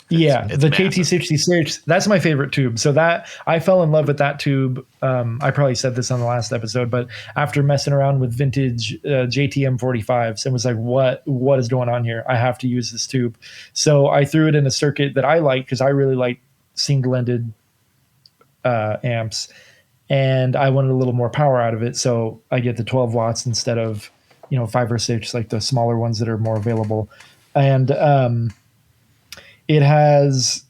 It's the massive. KT66, that's my favorite tube. So that I fell in love with that tube. I probably said this on the last episode, but after messing around with vintage JTM 45s, and was like, what is going on here? I have to use this tube. So I threw it in a circuit that I like, because I really like single-ended amps, and I wanted a little more power out of it. So I get the 12 watts instead of 5 or 6, like the smaller ones that are more available. And it has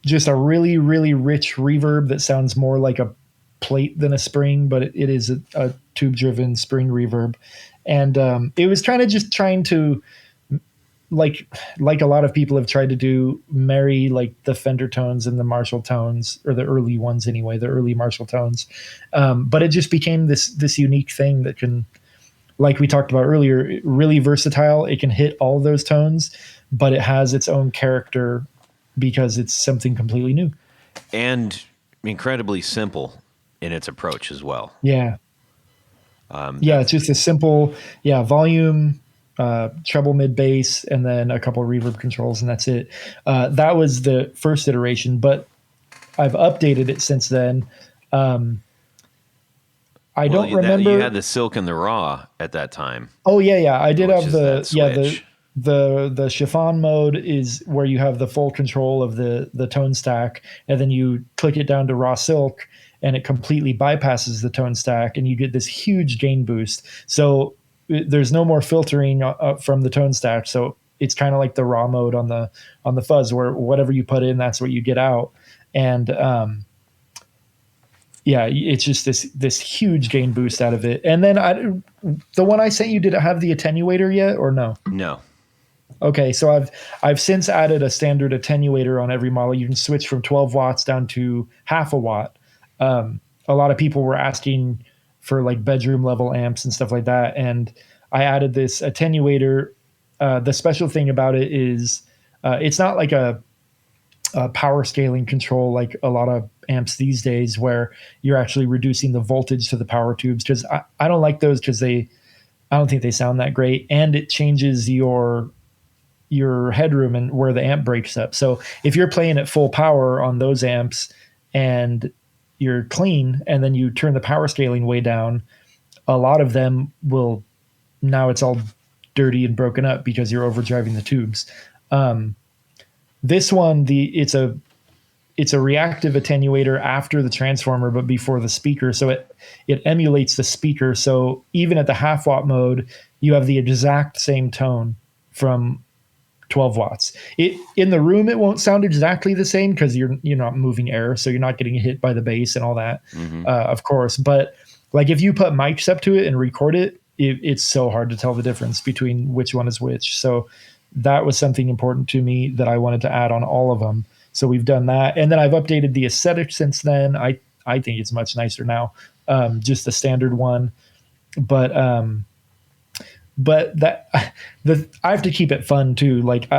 just a really, really rich reverb that sounds more like a plate than a spring, but it is a tube-driven spring reverb. And it was trying to, like a lot of people have tried to do, marry like the Fender tones and the Marshall tones, or the early ones anyway, the early Marshall tones. But it just became this unique thing that can, like we talked about earlier, really versatile. It can hit all those tones, but it has its own character because it's something completely new. And incredibly simple in its approach as well. Yeah. It's just a simple, volume, treble, mid, bass, and then a couple of reverb controls, and that's it. That was the first iteration, but I've updated it since then. I don't remember. You had the Silk and the Raw at that time. Oh yeah. I did have the chiffon mode is where you have the full control of the tone stack, and then you click it down to raw silk, and it completely bypasses the tone stack, and you get this huge gain boost. So there's no more filtering from the tone stack. So it's kind of like the raw mode on the fuzz, where whatever you put in, that's what you get out. And it's just this huge gain boost out of it. And then the one I sent you, did it have the attenuator yet or no? No. Okay, so I've since added a standard attenuator on every model. You can switch from 12 watts down to half a watt. a lot of people were asking for like bedroom level amps and stuff like that. And I added this attenuator. The special thing about it is it's not like a power scaling control like a lot of amps these days where you're actually reducing the voltage to the power tubes, because I don't like those because I don't think they sound that great, and it changes your headroom and where the amp breaks up. So if you're playing at full power on those amps and you're clean and then you turn the power scaling way down, a lot of them will, now it's all dirty and broken up because you're overdriving the tubes. This one, it's a reactive attenuator after the transformer, but before the speaker. So it emulates the speaker. So even at the half watt mode, you have the exact same tone from 12 watts. In the room, it won't sound exactly the same because you're not moving air, so you're not getting hit by the bass and all that, of course. But like if you put mics up to it and record it, it's so hard to tell the difference between which one is which. So that was something important to me that I wanted to add on all of them. So we've done that. And then I've updated the aesthetic since then. I think it's much nicer now. Just the standard one. But that I have to keep it fun too. Like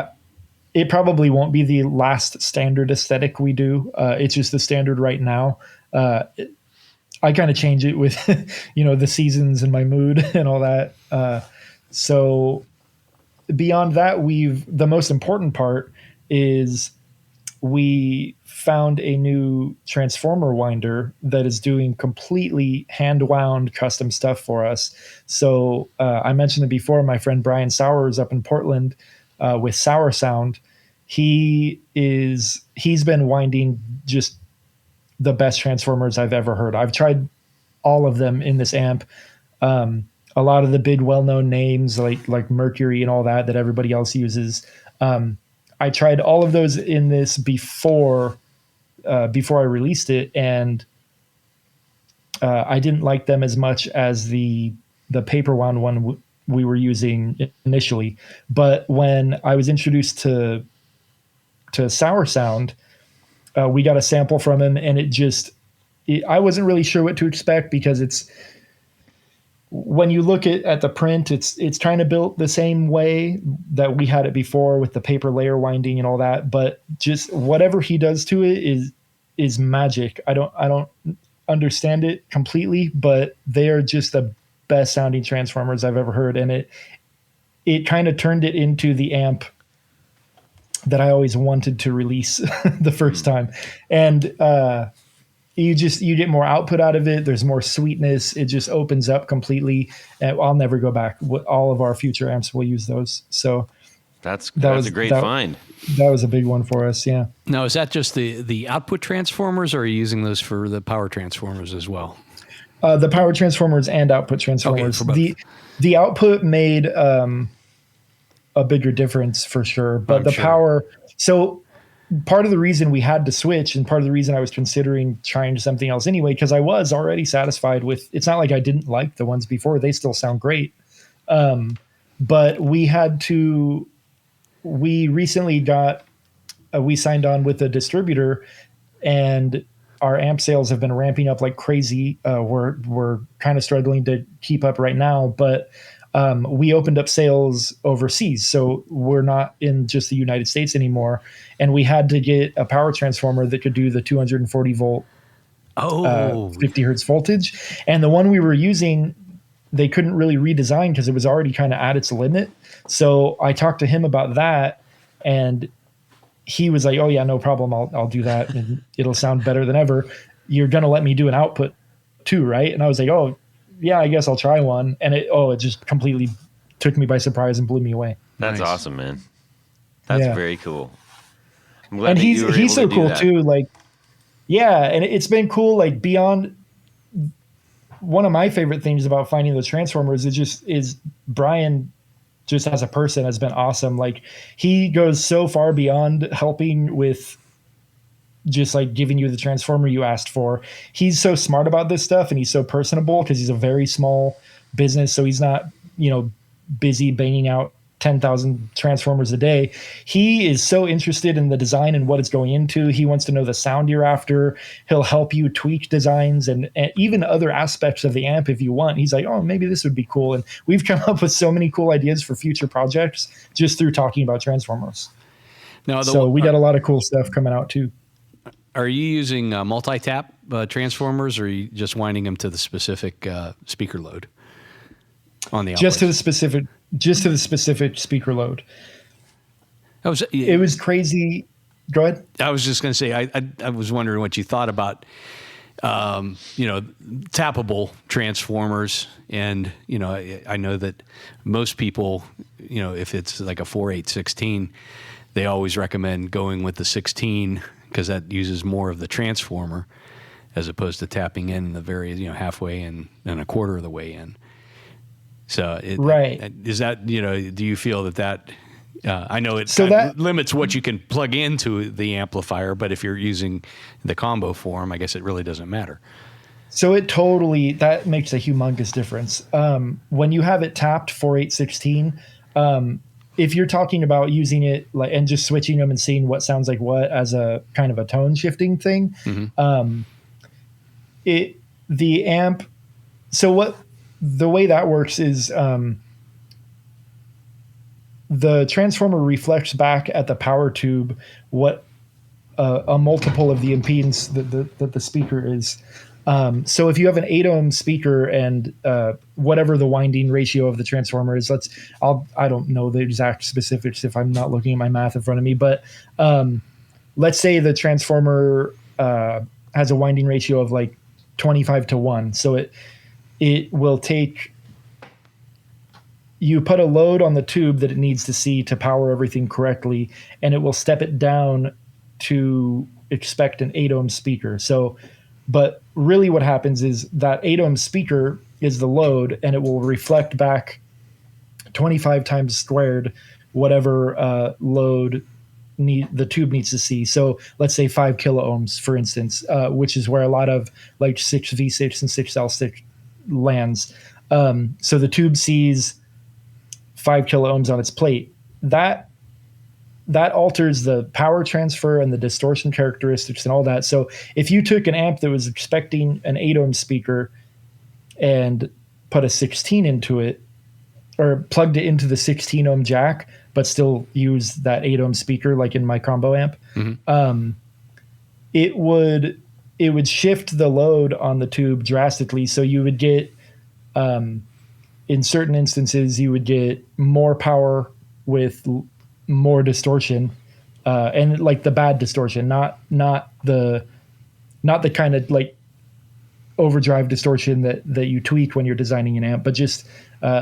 it probably won't be the last standard aesthetic we do. It's just the standard right now. I kind of change it with, the seasons and my mood and all that. So beyond that, the most important part is we found a new transformer winder that is doing completely hand wound custom stuff for us. So I mentioned it before, my friend Brian Sowers up in Portland with Sour Sound. He's been winding just the best transformers I've ever heard. I've tried all of them in this amp. A lot of the big well-known names like Mercury and all that everybody else uses. I tried all of those in this before I released it, and I didn't like them as much as the paper wound one we were using initially. But when I was introduced to Sour Sound, we got a sample from him, and I wasn't really sure what to expect because when you look at the print, it's trying to build the same way that we had it before with the paper layer winding and all that. But just whatever he does to it is magic. I don't understand it completely, but they are just the best sounding transformers I've ever heard. And it kind of turned it into the amp that I always wanted to release the first time. And, you get more output out of it. There's more sweetness. It just opens up completely. And I'll never go back. All of our future amps will use those. So that's a great find. That was a big one for us. Yeah. Now, is that just the output transformers, or are you using those for the power transformers as well? The power transformers and output transformers. Okay, the output made a bigger difference for sure, but power. So part of the reason we had to switch, and part of the reason I was considering trying something else anyway, because I was already satisfied with, it's not like I didn't like the ones before, they still sound great. But we recently we signed on with a distributor, and our amp sales have been ramping up like crazy. We're kind of struggling to keep up right now, but we opened up sales overseas. So we're not in just the United States anymore. And we had to get a power transformer that could do the 240 volt, 50 hertz voltage. And the one we were using, they couldn't really redesign because it was already kind of at its limit. So I talked to him about that, and he was like, "Oh yeah, no problem. I'll do that. And it'll sound better than ever. You're going to let me do an output too, right?" And I was like, "Oh, yeah, I guess I'll try one." And it just completely took me by surprise and blew me away. That's nice. Awesome, man. That's very cool. I'm glad and that you were he's able so to cool do that. too. Like, yeah, and it's been cool. Like beyond, one of my favorite things about finding the transformers is Brian, just as a person, has been awesome. Like he goes so far beyond helping with just like giving you the transformer you asked for. He's so smart about this stuff, and he's so personable because he's a very small business. So he's not, busy banging out 10,000 transformers a day. He is so interested in the design and what it's going into. He wants to know the sound you're after. He'll help you tweak designs and even other aspects of the amp if you want. He's like, oh, maybe this would be cool. And we've come up with so many cool ideas for future projects just through talking about transformers. Now, So we got a lot of cool stuff coming out too. Are you using multi-tap transformers, or are you just winding them to the specific speaker load on the outputs? Just to the specific speaker load. It was crazy. Go ahead. I was just going to say, I was wondering what you thought about, tappable transformers. And, I know that most people, if it's like a 4/8/16, they always recommend going with the 16 because that uses more of the transformer as opposed to tapping in the very, halfway and a quarter of the way in. So right. Is that, do you feel that I know it that limits what you can plug into the amplifier, but if you're using the combo form, I guess it really doesn't matter. So that makes a humongous difference. When you have it tapped 4/8/16, if you're talking about using it and just switching them and seeing what sounds like what as a kind of a tone shifting thing, the amp. So the way that works is the transformer reflects back at the power tube what a multiple of the impedance that the speaker is. So if you have an 8 ohm speaker and whatever the winding ratio of the transformer is, I don't know the exact specifics if I'm not looking at my math in front of me, but let's say the transformer has a winding ratio of like 25:1. So it will take, you put a load on the tube that it needs to see to power everything correctly, and it will step it down to expect an 8 ohm speaker. So, but really what happens is that 8 ohm speaker is the load, and it will reflect back 25 times squared whatever load the tube needs to see. So let's say 5 kilo ohms, for instance, which is where a lot of like 6V6 and 6L6 lands. So the tube sees 5 kilo ohms on its plate. That alters the power transfer and the distortion characteristics and all that. So if you took an amp that was expecting an 8 ohm speaker and put a 16 into it, or plugged it into the 16 ohm jack, but still use that 8 ohm speaker, like in my combo amp, it would shift the load on the tube drastically. So you would get, in certain instances, you would get more power with more distortion, and like the bad distortion, not the kind of like overdrive distortion that you tweak when you're designing an amp, but just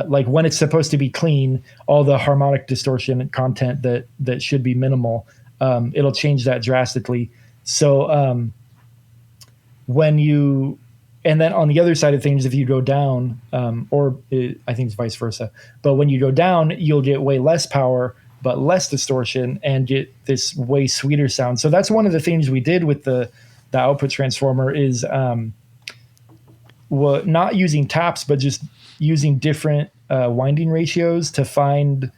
like when it's supposed to be clean, all the harmonic distortion and content that should be minimal, it'll change that drastically. So and then on the other side of things, if you go down, I think it's vice versa, but when you go down, you'll get way less power, but less distortion, and get this way sweeter sound. So that's one of the things we did with the output transformer is not using taps, but just using different winding ratios to find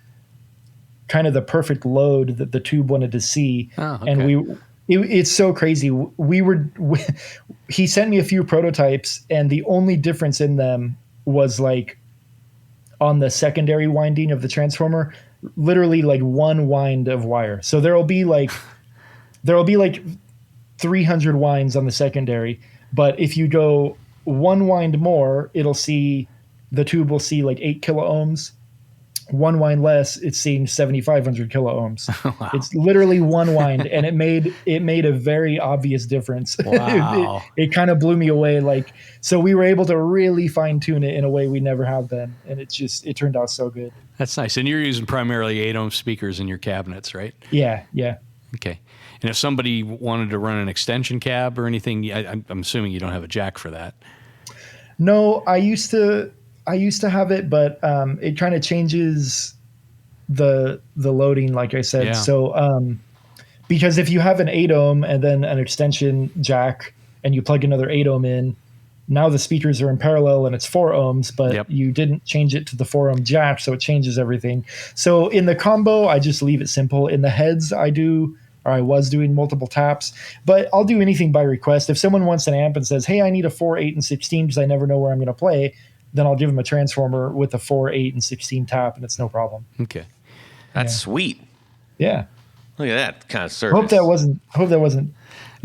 kind of the perfect load that the tube wanted to see. Oh, okay. And it's so crazy. He sent me a few prototypes, and the only difference in them was like on the secondary winding of the transformer, literally like one wind of wire. So there'll be like 300 winds on the secondary, but if you go one wind more, the tube will see like 8 kilo ohms. One wind less, it's seeing 7,500 kilo ohms. Wow. It's literally one wind, and it made a very obvious difference. Wow. it kind of blew me away. Like, so we were able to really fine tune it in a way we never have been, and it turned out so good. That's nice. And you're using primarily 8 ohm speakers in your cabinets, right? Yeah. Okay. And if somebody wanted to run an extension cab or anything, I'm assuming you don't have a jack for that. No, I used to have it, but it kind of changes the loading, like I said. Yeah. So because if you have an 8 ohm and then an extension jack and you plug another 8 ohm in, now the speakers are in parallel and it's 4 ohms, but Yep. you didn't change it to the 4 ohm jack, so it changes everything. So in the combo, I just leave it simple. In the heads, I was doing multiple taps, but I'll do anything by request. If someone wants an amp and says, hey, I need a 4, 8, and 16 because I never know where I'm going to play, then I'll give them a transformer with a 4, 8, and 16 tap, and it's no problem. Okay. That's sweet. Yeah. Look at that kind of service. Hope that wasn't.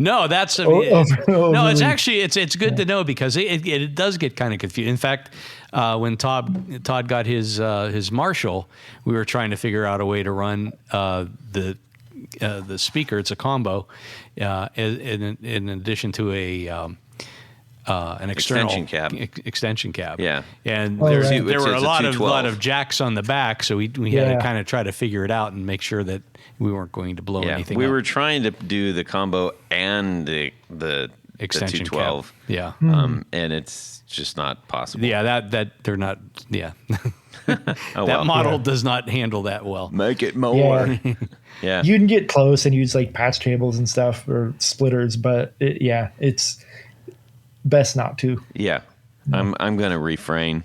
No, that's no. It's actually it's good to know because it does get kind of confused. In fact, when Todd got his Marshall, we were trying to figure out a way to run the speaker. It's a combo, in addition to an external extension cab. Yeah, and Oh, there right. were a lot 212. of jacks on the back, so we had to kind of try to figure it out and make sure that we weren't going to blow anything. We up. were trying to do the combo and the Extension 212. cab. Yeah. And it's just not possible. Yeah, that they're not. Yeah, that model does not handle that well. Make it more. Yeah. Yeah. You can get close and use like patch cables and stuff or splitters, but it's best not to. Yeah. I'm going to refrain.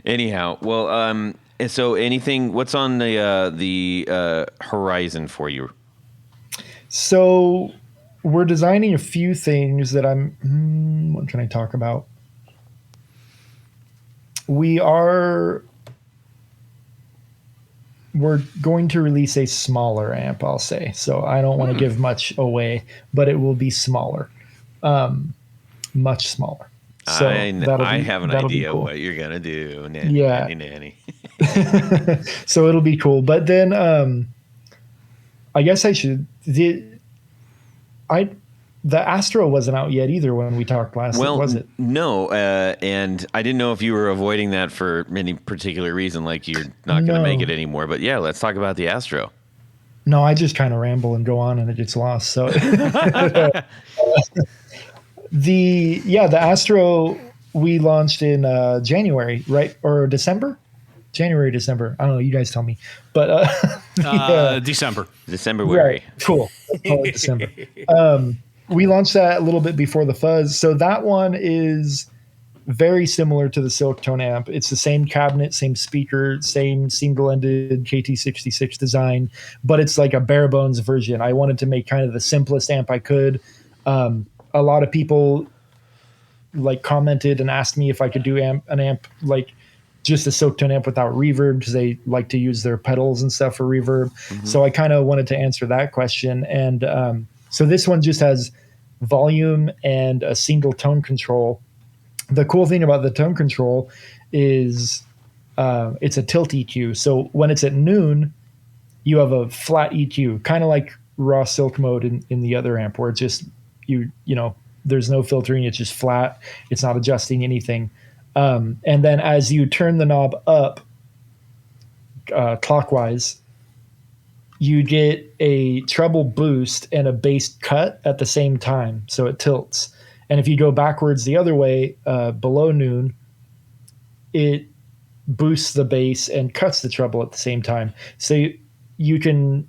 Anyhow, well, so anything, what's on the horizon for you? So we're designing a few things that what can I talk about? We're going to release a smaller amp, I'll say. So I don't want to give much away, but it will be smaller. Much smaller. So I have an idea cool. what you're going to do. Nanny. So it'll be cool. But then I guess I should the Astro wasn't out yet either when we talked last. Well, was it? No, and I didn't know if you were avoiding that for any particular reason, like you're not going to make it anymore. But yeah, let's talk about the Astro. No, I just kind of ramble and go on and it gets lost. So the Astro we launched in January, right? Or December? January, December. I don't know. You guys tell me. But December. December. Cool. Call it December. We launched that a little bit before the fuzz. So that one is very similar to the Silktone amp. It's the same cabinet, same speaker, same single-ended KT66 design, but it's like a bare bones version. I wanted to make kind of the simplest amp I could. A lot of people like commented and asked me if I could do an amp like just a Silktone amp without reverb because they like to use their pedals and stuff for reverb. Mm-hmm. So I kind of wanted to answer that question. And so this one just has volume and a single tone control. The cool thing about the tone control is it's a tilt EQ. So when it's at noon, you have a flat EQ, kind of like raw silk mode in the other amp where it's just, you know, there's no filtering. It's just flat. It's not adjusting anything. And then as you turn the knob up clockwise, you get a treble boost and a bass cut at the same time. So it tilts. And if you go backwards the other way, below noon, it boosts the bass and cuts the treble at the same time. So you can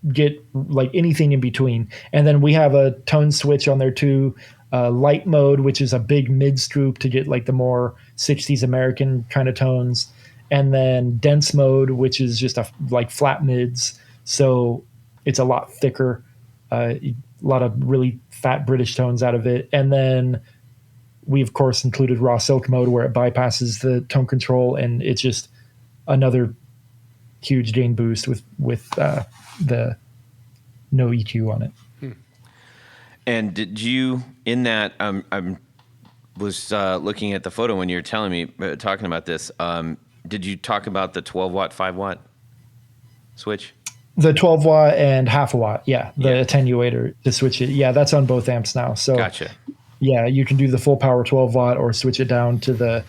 get like anything in between. And then we have a tone switch on there too. Light mode, which is a big mid scoop to get like the more 60s American kind of tones. And then dense mode, which is just like flat mids. So it's a lot thicker, a lot of really fat British tones out of it. And then we, of course, included raw silk mode where it bypasses the tone control. And it's just another huge gain boost with the no EQ on it. And did you, in that, I was looking at the photo when you were telling me, talking about this, did you talk about the 12 watt, 5 watt switch? The 12 watt and half a watt. Yeah. The attenuator to switch it. Yeah. That's on both amps now. So gotcha. Yeah. You can do the full power 12 watt or switch it down to the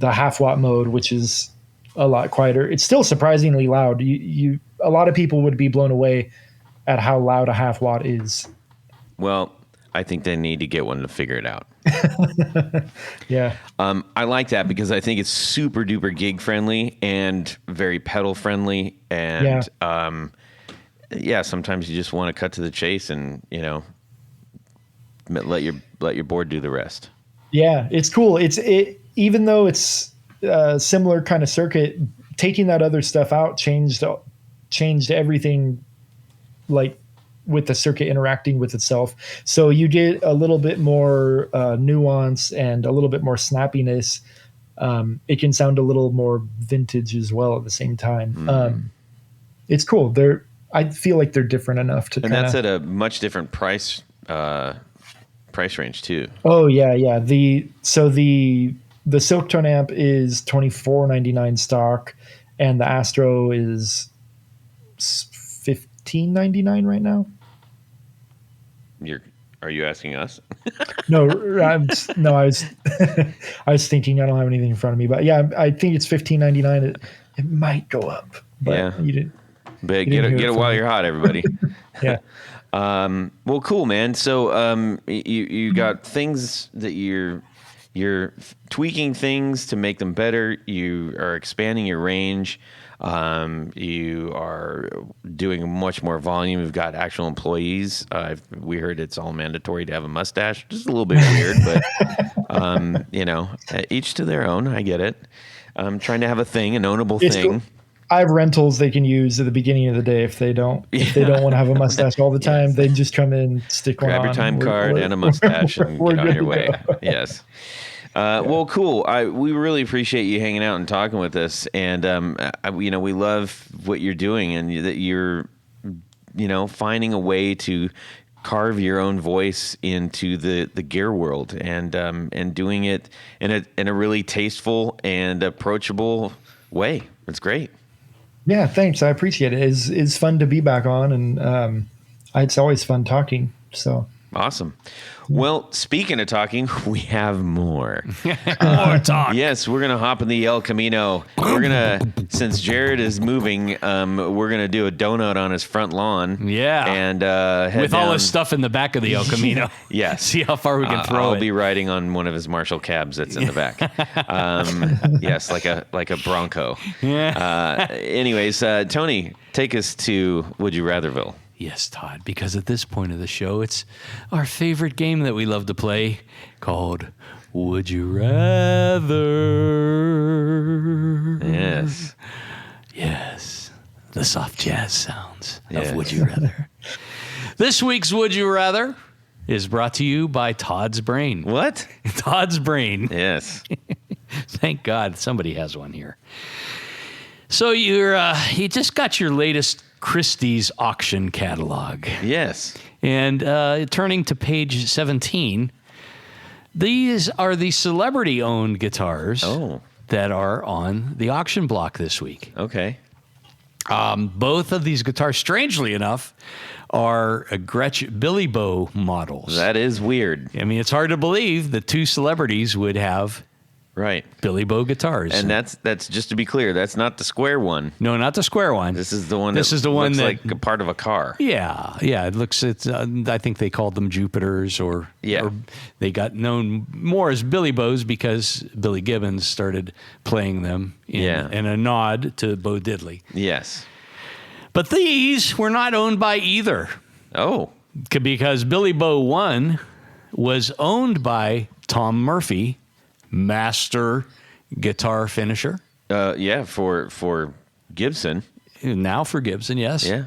half watt mode, which is a lot quieter. It's still surprisingly loud. A lot of people would be blown away at how loud a half watt is. Well, I think they need to get one to figure it out. Yeah. I like that because I think it's super duper gig friendly and very pedal friendly. And sometimes you just want to cut to the chase and, you know, let your board do the rest. Yeah, it's cool. Even though it's a similar kind of circuit, taking that other stuff out changed everything, like with the circuit interacting with itself. So you get a little bit more nuance and a little bit more snappiness. It can sound a little more vintage as well at the same time. It's cool. I feel like they're different enough to. And that's at a much different price range too. Oh yeah. The Silktone amp is $24.99 stock, and the Astro is $15.99 right now. Are you asking us? No, I was I was thinking, I don't have anything in front of me, but yeah, I think it's $15.99. It might go up, but yeah. You didn't. But get it while you're hot, everybody. Yeah. Well, cool, man. So you got things that you're tweaking things to make them better. You are expanding your range. You are doing much more volume. You've got actual employees. We heard it's all mandatory to have a mustache. Just a little bit weird, but each to their own. I get it. Trying to have a thing, an ownable thing. Cool. I have rentals they can use at the beginning of the day if they don't want to have a mustache all the time. Yes. They just come in, stick one on. Grab your time card and a mustache and get on your way. Yes. Well, cool. We really appreciate you hanging out and talking with us, and we love what you're doing, and that you're, finding a way to carve your own voice into the gear world, and doing it in a really tasteful and approachable way. It's great. Yeah, thanks. I appreciate it. It's fun to be back on, and it's always fun talking. So awesome. Well, speaking of talking, we have more. More talk. Yes, we're going to hop in the El Camino. Since Jared is moving, we're going to do a donut on his front lawn. Yeah. And with all his stuff in the back of the El Camino. Yes. See how far we can throw it. I'll be riding on one of his Marshall cabs that's in the back. Yes, like a Bronco. Yeah. Anyways, Tony, take us to Would You Ratherville. Yes, Todd, because at this point of the show, it's our favorite game that we love to play called Would You Rather? Yes. Yes. The soft jazz sounds of Would You Rather. This week's Would You Rather is brought to you by Todd's Brain. What? Todd's Brain. Yes. Thank God somebody has one here. So you just got your latest Christie's auction catalog. Yes. And turning to page 17, these are the celebrity-owned guitars that are on the auction block this week. Okay. Both of these guitars, strangely enough, are Billy Bo models. That is weird. I mean, it's hard to believe that two celebrities would have Billy Bo guitars. And that's just to be clear, that's not the square one. No, not the square one. This is the one that looks like a part of a car. Yeah. It looks. I think they called them Jupiters, or they got known more as Billy Bo's because Billy Gibbons started playing them in a nod to Bo Diddley. Yes. But these were not owned by either. Oh. Because Billy Bo 1 was owned by Tom Murphy, master guitar finisher. For Gibson. Now for Gibson, yes. Yeah.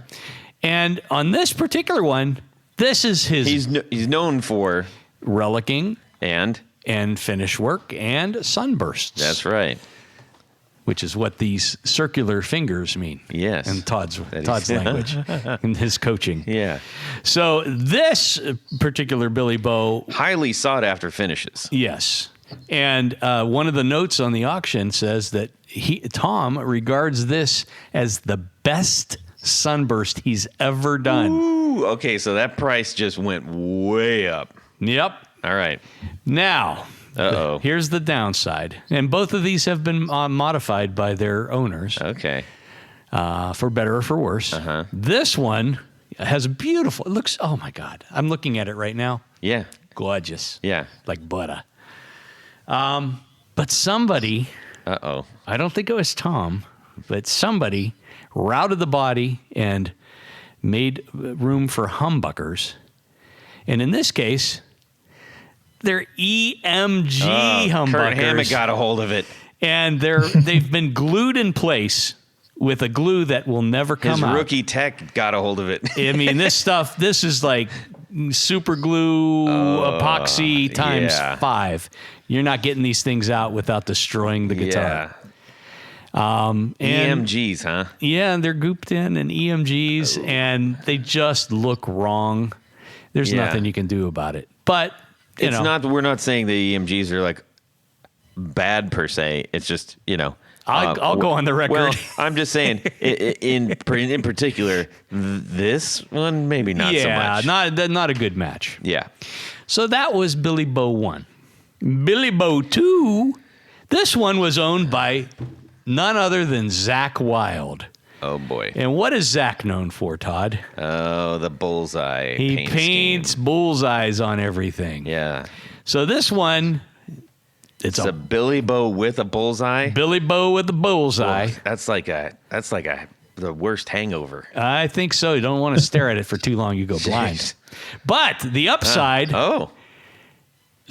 And on this particular one, this is his. He's known for relicking and finish work and sunbursts. That's right. Which is what these circular fingers mean. Yes. In Todd's language, in his coaching. Yeah. So this particular Billy Bo, highly sought after finishes. Yes. And one of the notes on the auction says that Tom regards this as the best sunburst he's ever done. Ooh, okay, so that price just went way up. Yep. All right. Now, here's the downside. And both of these have been modified by their owners. Okay. For better or for worse. Uh-huh. This one has it looks, oh my God. I'm looking at it right now. Yeah. Gorgeous. Yeah. Like butter. But somebody, I don't think it was Tom, but somebody routed the body and made room for humbuckers. And in this case, They're EMG humbuckers. Kurt Hammett got a hold of it. And they've been glued in place with a glue that will never come out. His rookie tech got a hold of it. I mean, this is like super glue epoxy times 5. You're not getting these things out without destroying the guitar. And EMGs, huh? Yeah, and they're gooped in and EMGs, and they just look wrong. There's nothing you can do about it. But it's not. We're not saying the EMGs are like bad per se. It's just I'll go on the record. Well, I'm just saying in particular this one maybe not so much. not a good match. Yeah. So that was Billy Bo 1. Billy Bo 2. This one was owned by none other than Zakk Wylde. Oh boy. And what is Zakk known for, Todd? Oh, the bullseye. He paints bullseyes on everything. Yeah. So this one. It's a Billy Bo with a bullseye. Billy Bo with the bullseye. Well, that's like the worst hangover. I think so. You don't want to stare at it for too long. You go blind. But the upside.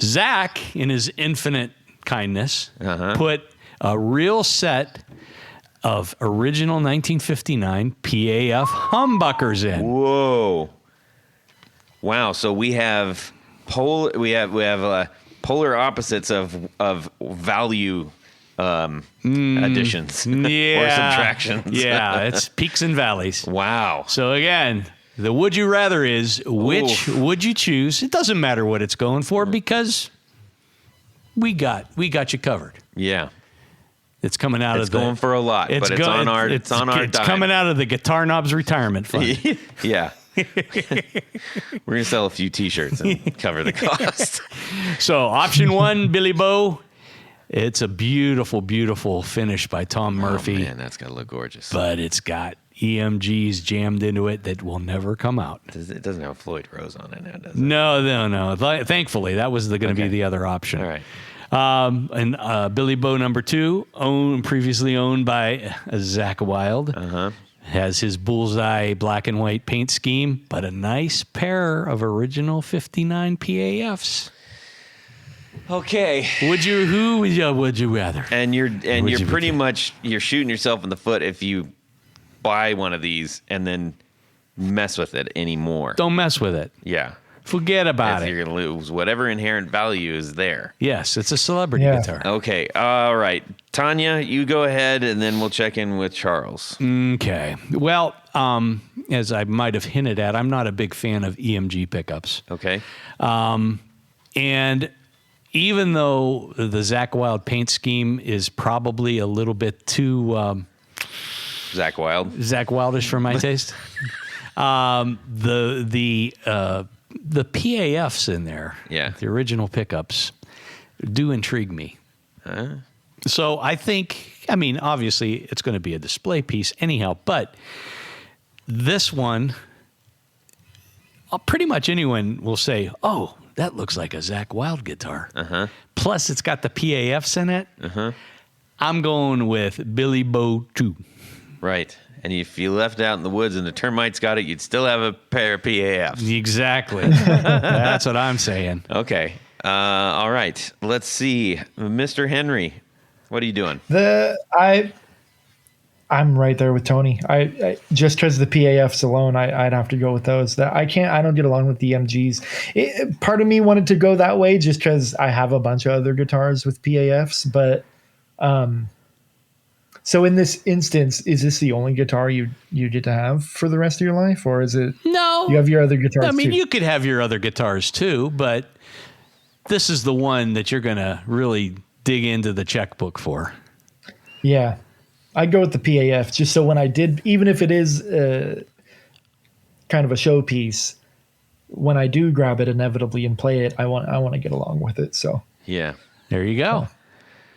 Zakk, in his infinite kindness, put a real set of original 1959 PAF humbuckers in. Whoa! Wow. So we have polar opposites of value additions or subtractions. Yeah, it's peaks and valleys. Wow. So again, the would you rather is which would you choose? It doesn't matter what it's going for because we got you covered. Yeah. It's coming out it's going for a lot, but it's on our dime. It's coming out of the Guitar Knobs retirement fund. Yeah. We're going to sell a few T-shirts and cover the cost. So option 1, Billy Bo. It's a beautiful, beautiful finish by Tom Murphy. Oh, man, that's going to look gorgeous. But it's got EMGs jammed into it that will never come out. It doesn't have Floyd Rose on it now, does it? No. Thankfully, that was going to be the other option. All right. And Billy Bo number 2, previously owned by Zakk Wylde. Has his bullseye black and white paint scheme, but a nice pair of original 59 PAFs. Okay. Would you rather? And you're pretty much shooting yourself in the foot if you buy one of these and then mess with it anymore. Don't mess with it. Yeah. Forget about it. You're going to lose whatever inherent value is there. Yes, it's a celebrity guitar. Okay. All right. Tanya, you go ahead, and then we'll check in with Charles. Okay. Well, as I might have hinted at, I'm not a big fan of EMG pickups. Okay. And even though the Zakk Wylde paint scheme is probably a little bit too... Zakk Wildish for my taste. The PAFs in there, the original pickups, do intrigue me. So I think, obviously it's going to be a display piece anyhow, but this one, pretty much anyone will say, oh, that looks like a Zakk Wylde guitar. Plus it's got the PAFs in it. I'm going with Billy Bo 2. Right. And if you left out in the woods and the termites got it, you'd still have a pair of PAFs. Exactly. That's what I'm saying. Okay. All right. Let's see. Mr. Henry, what are you doing? I'm right there with Tony. I just because the PAFs alone, I'd have to go with those. I don't get along with the MGs. Part of me wanted to go that way just because I have a bunch of other guitars with PAFs, but so in this instance, is this the only guitar you get to have for the rest of your life, or is it? No, you have your other guitars. I mean, too? You could have your other guitars too, but this is the one that you're gonna really dig into the checkbook for. Yeah, I'd go with the PAF just so when I did, even if it is kind of a showpiece, when I do grab it inevitably and play it, I want to get along with it. So yeah, there you go.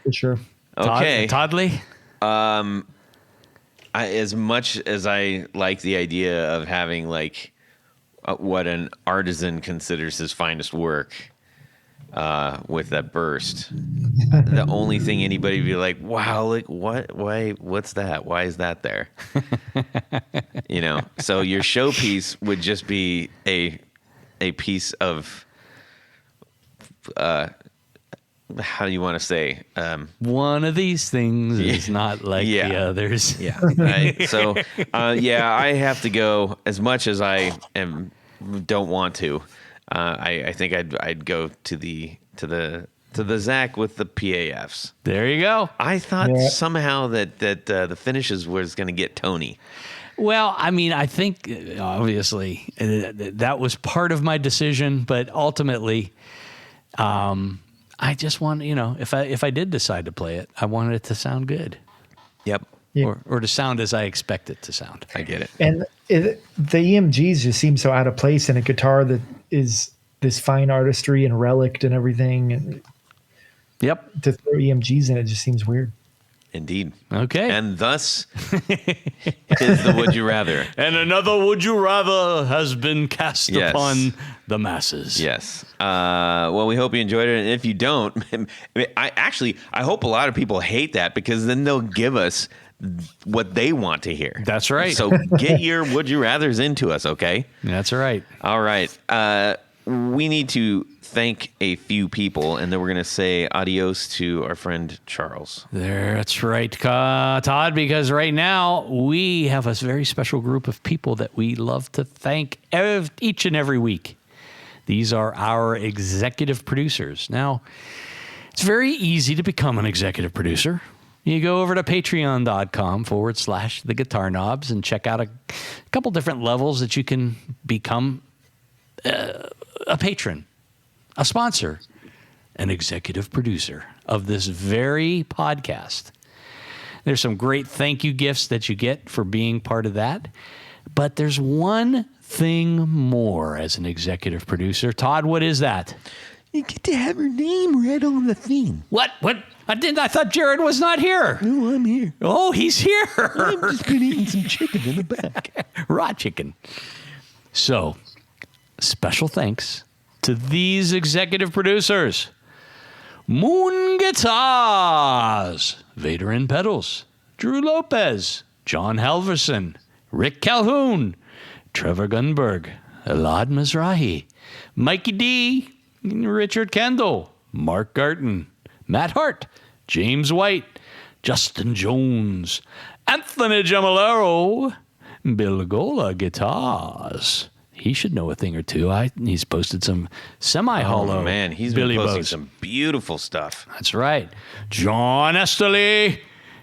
For sure. Okay, Todd Lee. As much as I like the idea of having like what an artisan considers his finest work with that burst, the only thing anybody would be like, wow, like what? Why? What's that? Why is that there? So your showpiece would just be a piece of how do you want to say? One of these things is not like the others. Yeah. So I have to go. As much as I don't want to, I think I'd go to the Zach with the PAFs. There you go. I thought somehow that the finishes was going to get Tony. Well, I mean, I think obviously that was part of my decision, but ultimately, I just want, if I did decide to play it, I wanted it to sound good. Yep. Yeah. Or to sound as I expect it to sound. I get it. And the EMGs just seem so out of place in a guitar that is this fine artistry and relict and everything. And Yep. to throw EMGs in it just seems weird. Indeed. Okay. And thus is the Would You Rather. And another Would You Rather has been cast Yes. upon the masses. Yes. Well, we hope you enjoyed it. And if you don't, I hope a lot of people hate that, because then they'll give us what they want to hear. That's right. So get your Would You Rathers into us, okay? That's right. All right. We need to thank a few people, and then we're going to say adios to our friend Charles. That's right, Todd, because right now we have a very special group of people that we love to thank each and every week. These are our executive producers. Now, it's very easy to become an executive producer. You go over to patreon.com/the Guitar Knobs and check out a couple different levels that you can become a patron, a sponsor, an executive producer of this very podcast. There's some great thank you gifts that you get for being part of that. But there's one thing more as an executive producer. Todd, what is that? You get to have your name read on the thing. What? I thought Jared was not here. No, I'm here. Oh, he's here. I've just been eating some chicken in the back. Raw chicken. So, special thanks to these executive producers: Moon Guitars, Vader and Pedals, Drew Lopez, John Halverson, Rick Calhoun, Trevor Gunberg, Elad Mizrahi, Mikey D, Richard Kendall, Mark Garton, Matt Hart, James White, Justin Jones, Anthony Gemolero, Bill Gola Guitars. He should know a thing or two. He's posted some semi-hollow. Oh, man, he's Billy been posting Bows. some beautiful stuff. That's right. John Esterly,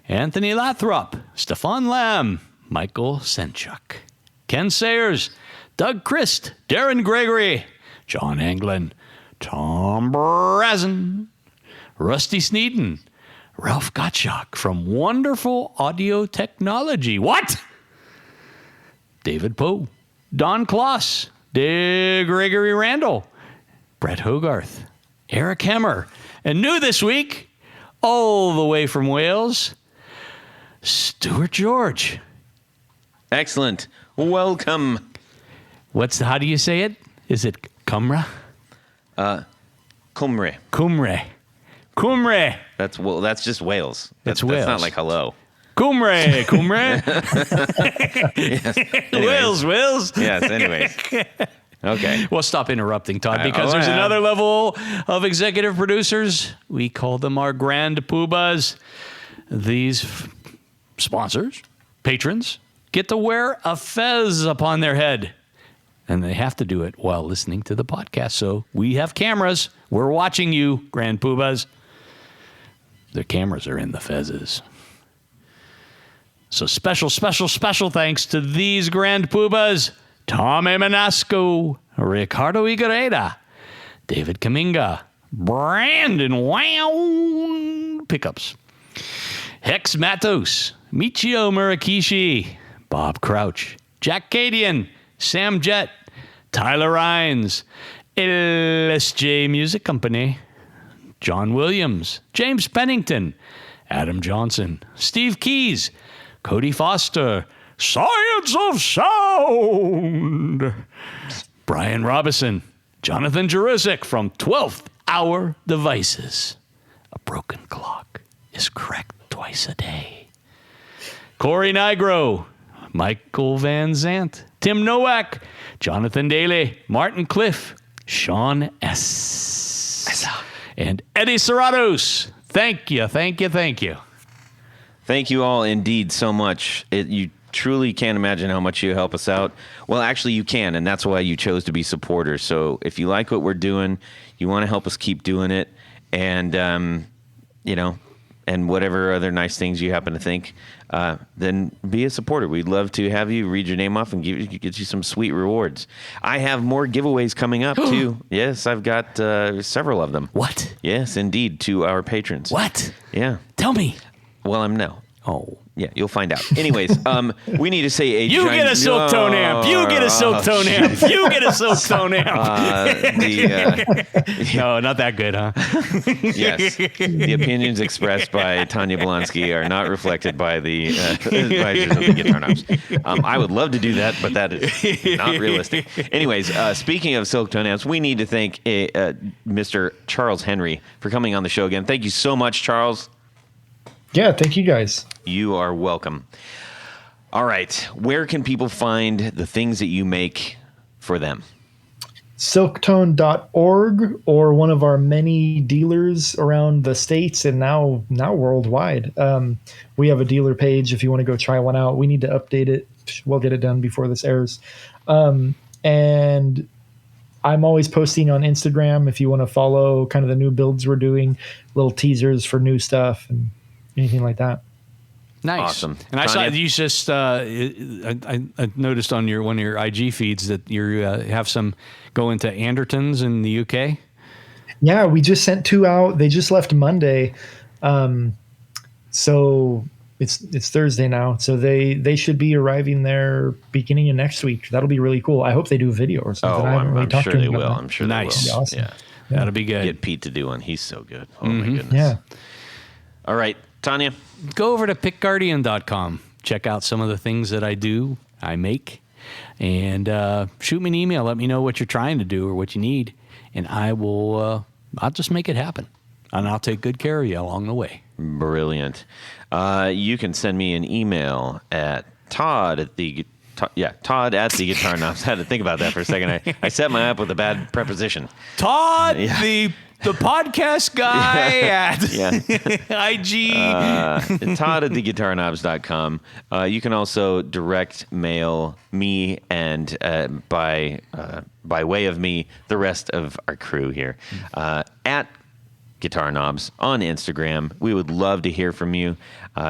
Anthony Lathrop, Stefan Lamb, Michael Senchuk, Ken Sayers, Doug Christ, Darren Gregory, John Anglin, Tom Brazen, Rusty Sneeden, Ralph Gottschalk from Wonderful Audio Technology. What? David Poe, Don Kloss, Gregory Randall, Brett Hogarth, Eric Hemmer, and new this week, all the way from Wales, Stuart George. Excellent. Welcome. How do you say it? Is it Cumra? Cumre. Cumre. That's just Wales. It's That's not Wales. like hello. Cumre. Yes. Anyways. Wales. Yes, anyways. Okay. Well, stop interrupting, Todd, because Oh, there's yeah. another level of executive producers. We call them our grand poobahs. These sponsors, patrons, get to wear a fez upon their head. And they have to do it while listening to the podcast. So we have cameras. We're watching you, grand poobahs. The cameras are in the fezzes. So special thanks to these grand poobahs: Tommy Manasco, Ricardo Iguareda, David Kaminga, Brandon Wow Pickups, Hex Matos, Michio Murakishi, Bob Crouch, Jack Cadian, Sam Jett, Tyler Rhines, LSJ Music Company, John Williams, James Pennington, Adam Johnson, Steve Keys, Cody Foster, Science of Sound, Brian Robison, Jonathan Jurisic from 12th Hour Devices. A broken clock is correct twice a day. Corey Nigro, Michael Van Zant, Tim Nowak, Jonathan Daly, Martin Cliff, Sean S. Yes. And Eddie Serratos. Thank you. Thank you all indeed so much. You truly can't imagine how much you help us out. Well, actually, you can, and that's why you chose to be supporters. So if you like what we're doing, you want to help us keep doing it, and and whatever other nice things you happen to think, then be a supporter. We'd love to have you read your name off and get you some sweet rewards. I have more giveaways coming up, too. Yes, I've got several of them. What? Yes, indeed, to our patrons. What? Yeah. Tell me. Well, no. Oh. Yeah, you'll find out. Anyways, we need to say You get a Silktone amp. You get a Silktone amp. You get a Silktone amp. No, not that good, huh? Yes. The opinions expressed by Tanya Blonsky are not reflected by the advisors of the Guitar Knobs. I would love to do that, but that is not realistic. Anyways, speaking of Silktone amps, we need to thank Mr. Charles Henry for coming on the show again. Thank you so much, Charles. Yeah, thank you guys. You are welcome. All right. Where can people find the things that you make for them? Silktone.org or one of our many dealers around the States and now worldwide. We have a dealer page if you want to go try one out. We need to update it. We'll get it done before this airs. And I'm always posting on Instagram if you want to follow kind of the new builds we're doing, little teasers for new stuff and anything like that. Nice. Awesome. And I saw you just, I noticed on one of your IG feeds that you have some going to Andertons in the UK. Yeah, we just sent 2 out. They just left Monday. So it's Thursday now. So they should be arriving there beginning of next week. That'll be really cool. I hope they do a video or something. I'm sure they will. I'm sure nice. they will. Awesome. Yeah. That'll be good. Get Pete to do one. He's so good. Oh, my goodness. Yeah. All right, Tanya. Go over to pickguardian.com. Check out some of the things that I make, and shoot me an email. Let me know what you're trying to do or what you need, and I'll just make it happen, and I'll take good care of you along the way. Brilliant. You can send me an email at Todd at the Guitar Knobs. I had to think about that for a second. I set my up with a bad preposition. Todd, the podcast guy at IG. Todd at theguitarknobs.com. You can also direct mail me and by way of me, the rest of our crew here at Guitar Knobs on Instagram. We would love to hear from you.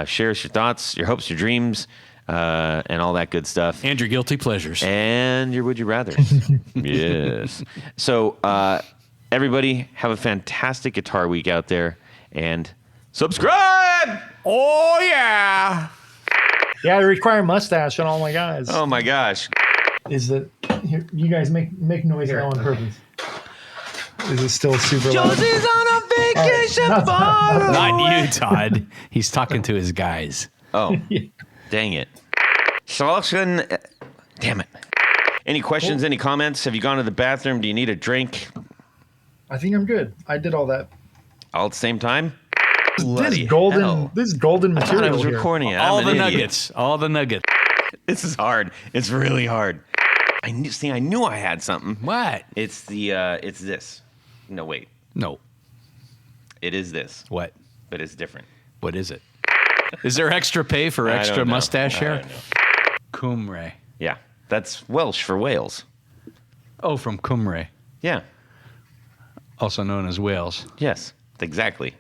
Share us your thoughts, your hopes, your dreams, and all that good stuff. And your guilty pleasures. And your would you rathers. Yes. So, everybody, have a fantastic guitar week out there, and subscribe! Oh, yeah! Yeah, I require mustache on all my guys. Oh, my gosh. Is that you guys make noise now on purpose? Is it still super loud? Josie's on a vacation far away. Not you, Todd. He's talking to his guys. Oh, dang it. Solution. Damn it. Any questions, any comments? Have you gone to the bathroom? Do you need a drink? I think I'm good. I did all that. All at the same time? This is golden I thought I material was here. recording it. All I'm the an idiot. nuggets. All the nuggets. This is hard. It's really hard. I knew I had something. What? It's this. No, wait. No. It is this. What? But it's different. What is it? Is there extra pay for I extra don't know. mustache I hair? don't know. Cumre. Yeah. That's Welsh for Wales. Oh, from Cumre. Yeah. Also known as Wales. Yes. Exactly.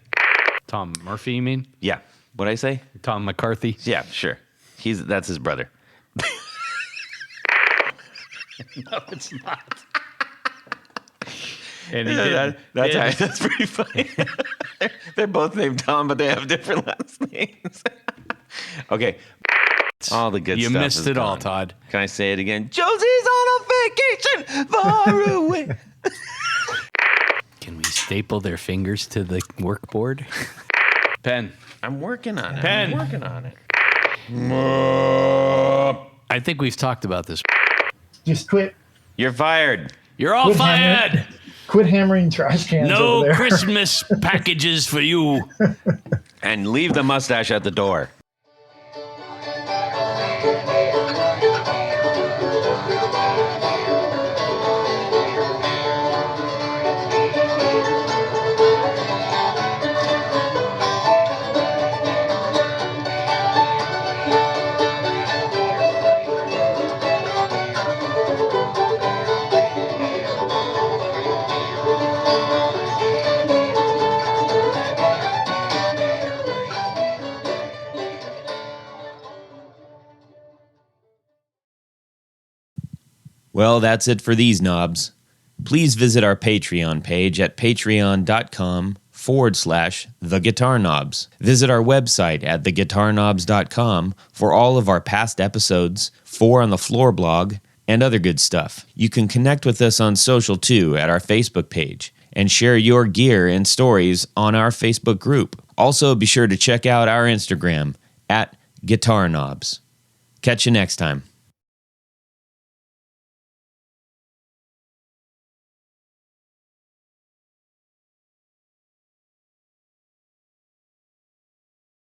Tom Murphy, you mean? Yeah. What'd I say? Tom McCarthy? Yeah, sure. That's his brother. No, it's not. And he That's pretty funny. They're both named Tom, but they have different last names. Okay. All the good you stuff. missed is it all, gone. Todd. Can I say it again? Josie's on a vacation far away. Can we staple their fingers to the workboard? Pen. I'm working on it. Pen. I'm working on it. I think we've talked about this. Just quit You're fired. You're all Quit fired. hammering trash cans over No there. Christmas packages for you. And leave the mustache at the door. Well, that's it for these knobs. Please visit our Patreon page at patreon.com/theguitarknobs. Visit our website at theguitarknobs.com for all of our past episodes, 4 on the Floor blog, and other good stuff. You can connect with us on social too at our Facebook page and share your gear and stories on our Facebook group. Also, be sure to check out our Instagram at Guitar Knobs. Catch you next time.